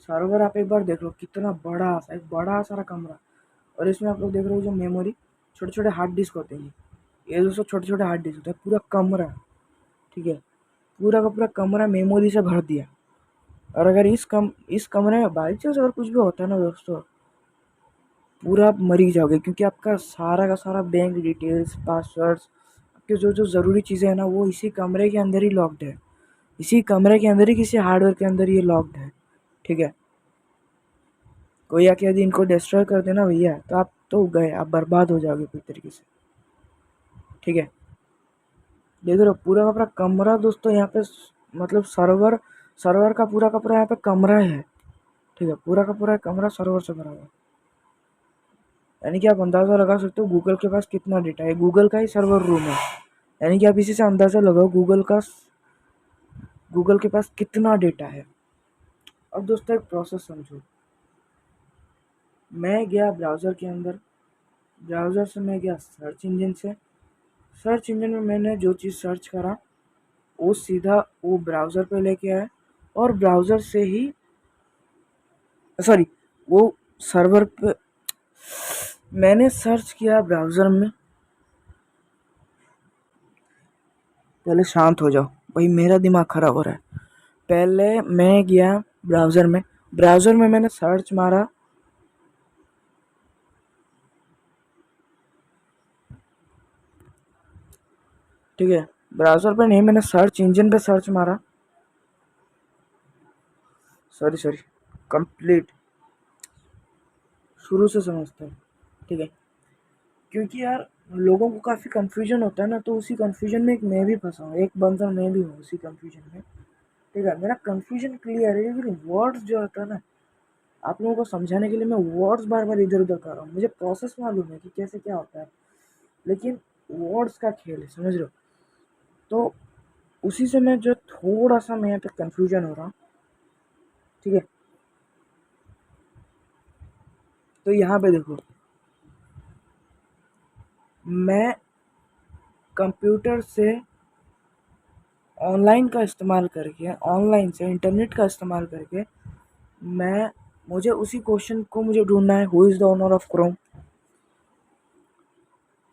Speaker 1: सर्वर आप एक बार देख लो कितना बड़ा सा, एक बड़ा सारा कमरा, और इसमें आप लोग देख रहे हो जो मेमोरी, छोटे छोटे हार्ड डिस्क होते हैं, ये दोस्तों छोटे छोटे हार्ड डिस्क होते हैं, पूरा कमरा, ठीक है। पूरा का पूरा कमरा मेमोरी से भर दिया। और अगर इस कमरे में बाई चांस अगर कुछ भी होता है ना दोस्तों, पूरा आप मर ही जाओगे, क्योंकि आपका सारा का सारा बैंक डिटेल्स, पासवर्ड्स, आपके जो जो ज़रूरी चीज़ें हैं ना, वो इसी कमरे के अंदर ही लॉक्ड है। इसी कमरे के अंदर ही किसी हार्डवेयर के अंदर ये लॉक्ड है। ठीक है, कोई आके यदि इनको डिस्ट्रॉय कर देना भैया, तो आप तो गए, आप बर्बाद हो जाओगे पूरी तरीके से। ठीक है, देख रहे हो पूरा का पूरा कमरा दोस्तों यहाँ पे मतलब सर्वर सर्वर का पूरा यहाँ पे कमरा है। ठीक है, पूरा का पूरा कमरा सर्वर से भरा हुआ है। यानी कि आप अंदाज़ा लगा सकते हो गूगल के पास कितना डेटा है। गूगल का ही सर्वर रूम है, यानी कि आप इसी से अंदाज़ा लगाओ गूगल के पास कितना डेटा है। अब दोस्तों एक प्रोसेस समझो। मैं गया ब्राउज़र के अंदर, ब्राउज़र से मैं गया सर्च इंजन से, सर्च इंजन में मैंने जो चीज़ सर्च करा वो सीधा वो ब्राउज़र पे लेके आया, और ब्राउज़र से ही सॉरी वो सर्वर पे मैंने सर्च किया ब्राउज़र में। पहले शांत हो जाओ भाई, मेरा दिमाग खराब हो रहा है। पहले मैं गया ब्राउज़र में मैंने सर्च मारा। ठीक है, ब्राउज़र पे नहीं, मैंने सर्च इंजन पे सर्च मारा। सॉरी कंप्लीट शुरू से समझते हैं। ठीक है, क्योंकि यार लोगों को काफ़ी कंफ्यूजन होता है ना, तो उसी कंफ्यूजन में एक मैं भी फंसा हूँ, एक बंदा मैं भी हूँ उसी कंफ्यूजन में। ठीक है, मेरा कंफ्यूजन क्लियर है, लेकिन वर्ड्स जो होता है ना, आप लोगों को समझाने के लिए मैं वर्ड्स बार बार इधर उधर कर रहा हूँ। मुझे प्रोसेस मालूम है कि कैसे क्या होता है, लेकिन वर्ड्स का खेल है, समझ रहे हो। तो उसी से मैं जो थोड़ा सा मैं यहाँ पे कंफ्यूजन हो रहा हूँ। ठीक है, तो यहाँ पे देखो, मैं कंप्यूटर से ऑनलाइन का इस्तेमाल करके, ऑनलाइन से इंटरनेट का इस्तेमाल करके मैं मुझे उसी क्वेश्चन को मुझे ढूंढना है, who is the owner of Chrome.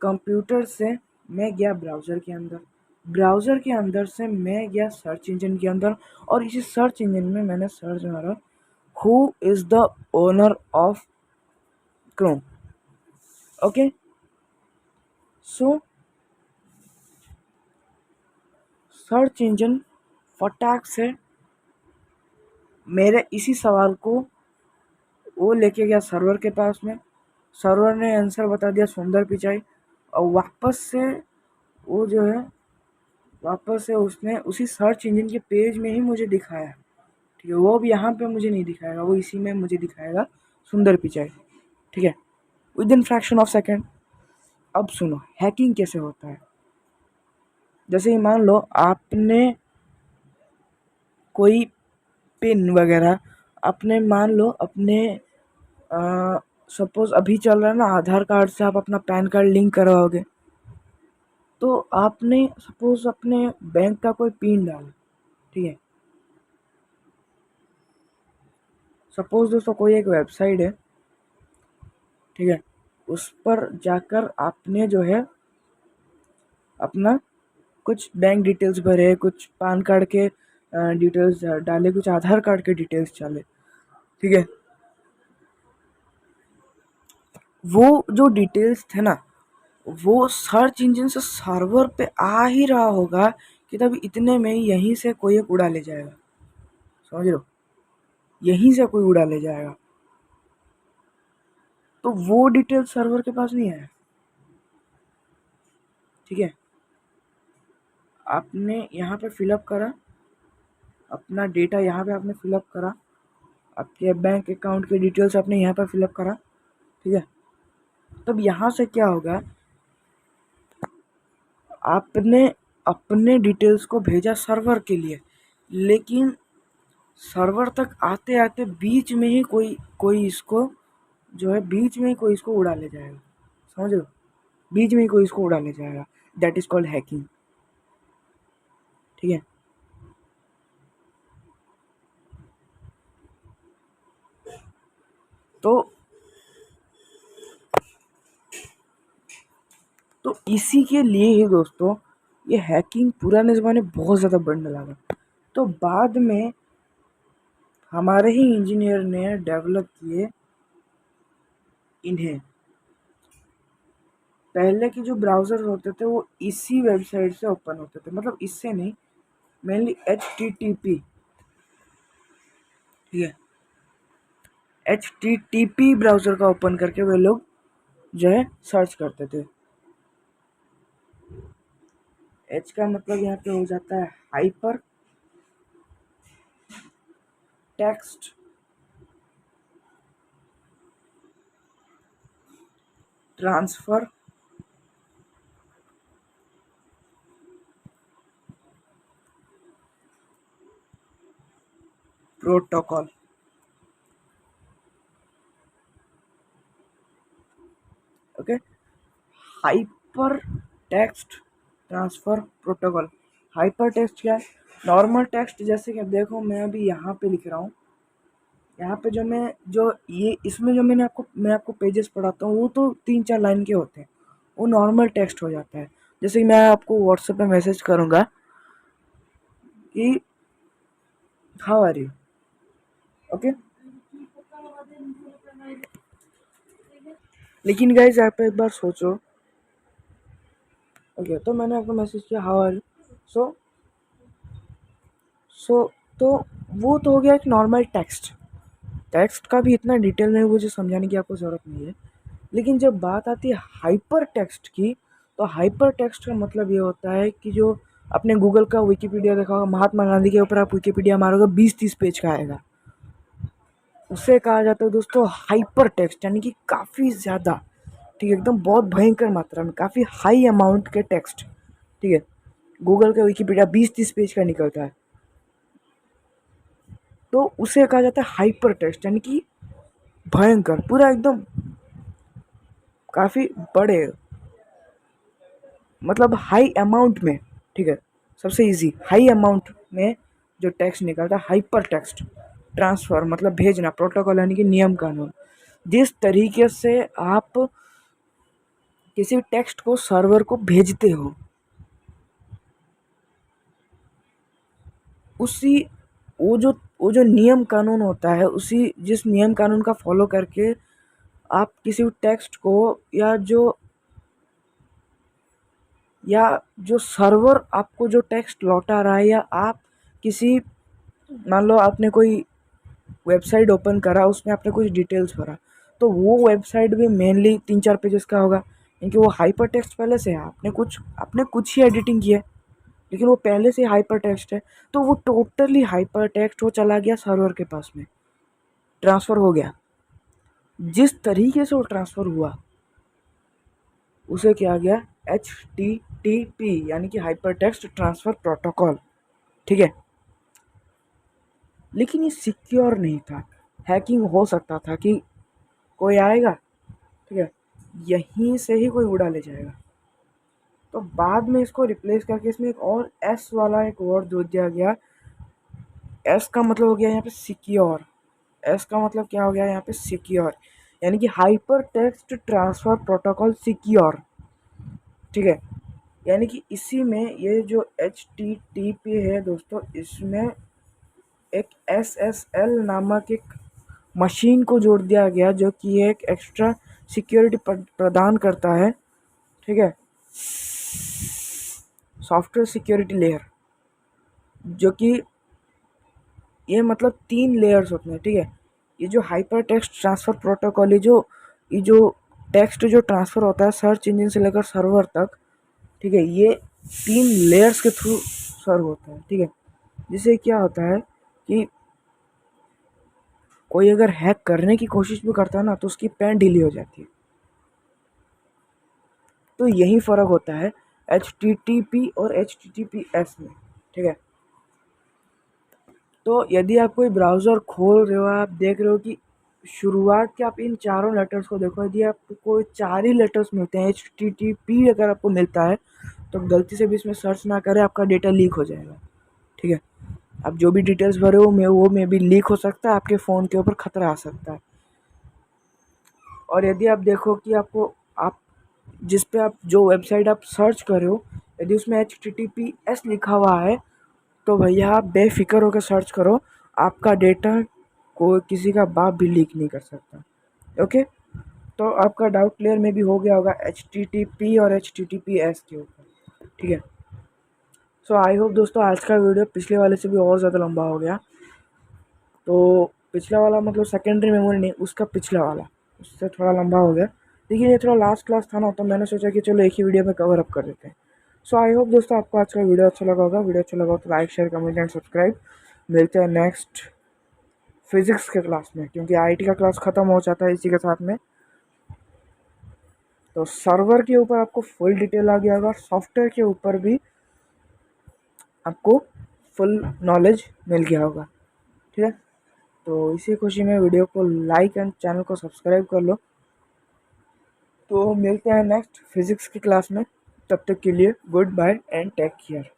Speaker 1: Computer से मैं गया ब्राउज़र के अंदर, ब्राउज़र के अंदर से मैं गया सर्च इंजन के अंदर, और इसी सर्च इंजन में मैंने सर्च मारा who is the owner of Chrome. Okay, so search engine फटाक से मेरे इसी सवाल को वो लेके गया सर्वर के पास में। सर्वर ने आंसर बता दिया सुंदर पिचाई, और वापस से उसने उसी सर्च इंजन के पेज में ही मुझे दिखाया। ठीक है, वो अब यहाँ पे मुझे नहीं दिखाएगा, वो इसी में मुझे दिखाएगा सुंदर पिचाई। ठीक है, with in fraction of second. अब सुनो हैकिंग कैसे होता है। जैसे ही मान लो आपने कोई पिन वगैरह, आपने मान लो अपने सपोज अभी चल रहा है ना, आधार कार्ड से आप अपना पैन कार्ड लिंक करवाओगे, तो आपने सपोज अपने बैंक का कोई पिन डाला। ठीक है, सपोज दोस्तों कोई एक वेबसाइट है, ठीक है, उस पर जाकर आपने जो है अपना कुछ बैंक डिटेल्स भरे, कुछ पैन कार्ड के डिटेल्स डाले, कुछ आधार कार्ड के डिटेल्स डाले। ठीक है, वो जो डिटेल्स थे ना, वो सर्च इंजन से सर्वर पे आ ही रहा होगा कि तब इतने में यहीं से कोई एक उड़ा ले जाएगा। समझ लो, यहीं से कोई उड़ा ले जाएगा, तो वो डिटेल सर्वर के पास नहीं आया। ठीक है, आपने यहाँ पे फिलअप करा अपना डेटा, यहाँ पे आपने फिलअप करा आपके बैंक अकाउंट के डिटेल्स, आपने यहाँ पे फिलअप करा। ठीक है, तब यहाँ से क्या होगा, आपने अपने डिटेल्स को भेजा सर्वर के लिए, लेकिन सर्वर तक आते आते बीच में ही कोई कोई इसको जो है बीच में ही कोई इसको उड़ा ले जाएगा। समझ लो, बीच में ही कोई इसको उड़ा ले जाएगा। That is called hacking. ठीक है, तो इसी के लिए ही दोस्तों ये हैकिंग पुराने ज़माने बहुत ज़्यादा बढ़ने लगा। तो बाद में हमारे ही इंजीनियर ने डेवलप किए इन्हें पहले के जो ब्राउज़र होते थे वो इसी वेबसाइट से ओपन होते थे, मतलब इससे नहीं, मेनली HTTP, ठीक है, HTTP ब्राउज़र का ओपन करके वे लोग जो है सर्च करते थे। H का मतलब यहाँ पे हो जाता है hyper text transfer protocol. Okay, hyper text transfer protocol. Hyper text क्या है? नॉर्मल टेक्स्ट, जैसे कि देखो मैं अभी यहाँ पे लिख रहा हूँ, यहाँ पे जो ये इसमें जो मैं आपको पेजेस पढ़ाता हूँ वो तो 3-4 लाइन के होते हैं, वो नॉर्मल टेक्स्ट हो जाता है। जैसे कि मैं आपको व्हाट्सएप पे मैसेज करूँगा कि हाउ आर यू, ओके। लेकिन गाइस यहाँ पे एक बार सोचो, ओके, तो मैंने आपको मैसेज किया हाउ आर यू, सो सो तो वो तो हो गया एक नॉर्मल टेक्स्ट। टेक्स्ट का भी इतना डिटेल में मुझे समझाने की आपको ज़रूरत नहीं है। लेकिन जब बात आती है हाइपर टेक्स्ट की, तो हाइपर टेक्स्ट का मतलब ये होता है कि जो आपने गूगल का विकिपीडिया देखा होगा, महात्मा गांधी के ऊपर आप विकिपीडिया मारोगे 20-30 पेज का आएगा, उसे कहा जाता है दोस्तों हाइपर टेक्स्ट, यानी कि काफ़ी ज़्यादा, ठीक है, एकदम बहुत भयंकर मात्रा में, काफ़ी हाई अमाउंट के टेक्स्ट, ठीक है। गूगल का विकिपीडिया 20-30 पेज का निकलता है, तो उसे कहा जाता है हाइपर टेक्स्ट, यानी कि भयंकर, पूरा एकदम काफ़ी बड़े, मतलब हाई अमाउंट में, ठीक है। सबसे इजी हाई अमाउंट में जो टेक्स्ट निकलता है हाइपर टेक्स्ट ट्रांसफ़र, मतलब भेजना, प्रोटोकॉल यानी कि नियम कानून। जिस तरीके से आप किसी टेक्स्ट को सर्वर को भेजते हो, उसी वो जो नियम कानून होता है, उसी जिस नियम कानून का फॉलो करके आप किसी टेक्स्ट को, या जो सर्वर आपको जो टेक्स्ट लौटा रहा है, या आप किसी, मान लो आपने कोई वेबसाइट ओपन करा, उसमें आपने कुछ डिटेल्स भरा, तो वो वेबसाइट भी मेनली 3-4 पेजेस का होगा, क्योंकि वो हाइपर टेक्स्ट पहले से है, आपने कुछ ही एडिटिंग की है, लेकिन वो पहले से हाइपर टेक्स्ट है, तो वो टोटली हाइपर टेक्स्ट वो चला गया सर्वर के पास में, ट्रांसफ़र हो गया। जिस तरीके से वो ट्रांसफ़र हुआ उसे क्या गया HTTP, यानी कि हाइपर टेक्स्ट ट्रांसफ़र प्रोटोकॉल, ठीक है। लेकिन ये सिक्योर नहीं था, हैकिंग हो सकता था कि कोई आएगा, ठीक है, यहीं से ही कोई उड़ा ले जाएगा। तो बाद में इसको रिप्लेस करके इसमें एक और एस वाला एक वर्ड जोड़ दिया गया। एस का मतलब हो गया यहाँ पे सिक्योर। एस का मतलब क्या हो गया यहाँ पे? सिक्योर, यानी कि hyper text transfer protocol secure, ठीक है। यानी कि इसी में ये जो HTTP है दोस्तों, इसमें एक SSL नामक एक मशीन को जोड़ दिया गया, जो कि एक एक्स्ट्रा सिक्योरिटी प्रदान करता है, ठीक है, सॉफ्टवेयर सिक्योरिटी लेयर, जो कि ये मतलब 3 लेयर्स होते हैं, ठीक है। ये जो हाइपर टेक्स्ट ट्रांसफ़र प्रोटोकॉल, ये जो टेक्स्ट जो ट्रांसफ़र होता है सर्च इंजन से लेकर सर्वर तक, ठीक है, ये 3 लेयर्स के थ्रू सर्व होता है, ठीक है। जिससे क्या होता है कि कोई अगर हैक करने की कोशिश भी करता है ना, तो उसकी पैन ढीली हो जाती है। तो यही फ़र्क होता है HTTP और HTTPS में, ठीक है। तो यदि आप कोई ब्राउज़र खोल रहे हो, आप देख रहे हो कि शुरुआत के आप इन चारों लेटर्स को देखो, यदि आपको 4 ही लेटर्स मिलते हैं, HTTP अगर आपको मिलता है, तो गलती से भी इसमें सर्च ना करें, आपका डेटा लीक हो जाएगा, ठीक है। आप जो भी डिटेल्स भरे हो वो में भी लीक हो सकता है, आपके फ़ोन के ऊपर खतरा आ सकता है। और यदि आप देखो कि आप जिस पे आप जो वेबसाइट आप सर्च कर रहे हो, यदि उसमें HTTPS लिखा हुआ है, तो भैया आप बेफ़िक्र होकर सर्च करो, आपका डेटा को किसी का बाप भी लीक नहीं कर सकता, ओके। तो आपका डाउट क्लियर में भी हो गया होगा HTTP और HTTPS के ऊपर, ठीक है। सो आई होप दोस्तों आज का वीडियो पिछले वाले से भी और ज़्यादा लंबा हो गया। तो पिछला वाला मतलब सेकेंडरी मेमोरी नहीं, उसका पिछला वाला उससे थोड़ा लंबा हो गया, लेकिन ये थोड़ा लास्ट क्लास था ना, तो मैंने सोचा कि चलो एक ही वीडियो में कवर अप कर देते हैं। सो आई होप दोस्तों आपको आज का वीडियो अच्छा लगा होगा। वीडियो अच्छा लगा हो तो like share comment and subscribe. मिलते हैं नेक्स्ट फिजिक्स के क्लास में, क्योंकि आईटी का क्लास ख़त्म हो जाता है इसी के साथ में। तो सर्वर के ऊपर आपको फुल डिटेल आ गया होगा, सॉफ्टवेयर के ऊपर भी आपको फुल नॉलेज मिल गया होगा, ठीक है। तो इसी खुशी में वीडियो को लाइक एंड चैनल को सब्सक्राइब कर लो। तो मिलते हैं नेक्स्ट फिजिक्स की क्लास में, तब तक के लिए good bye and take care.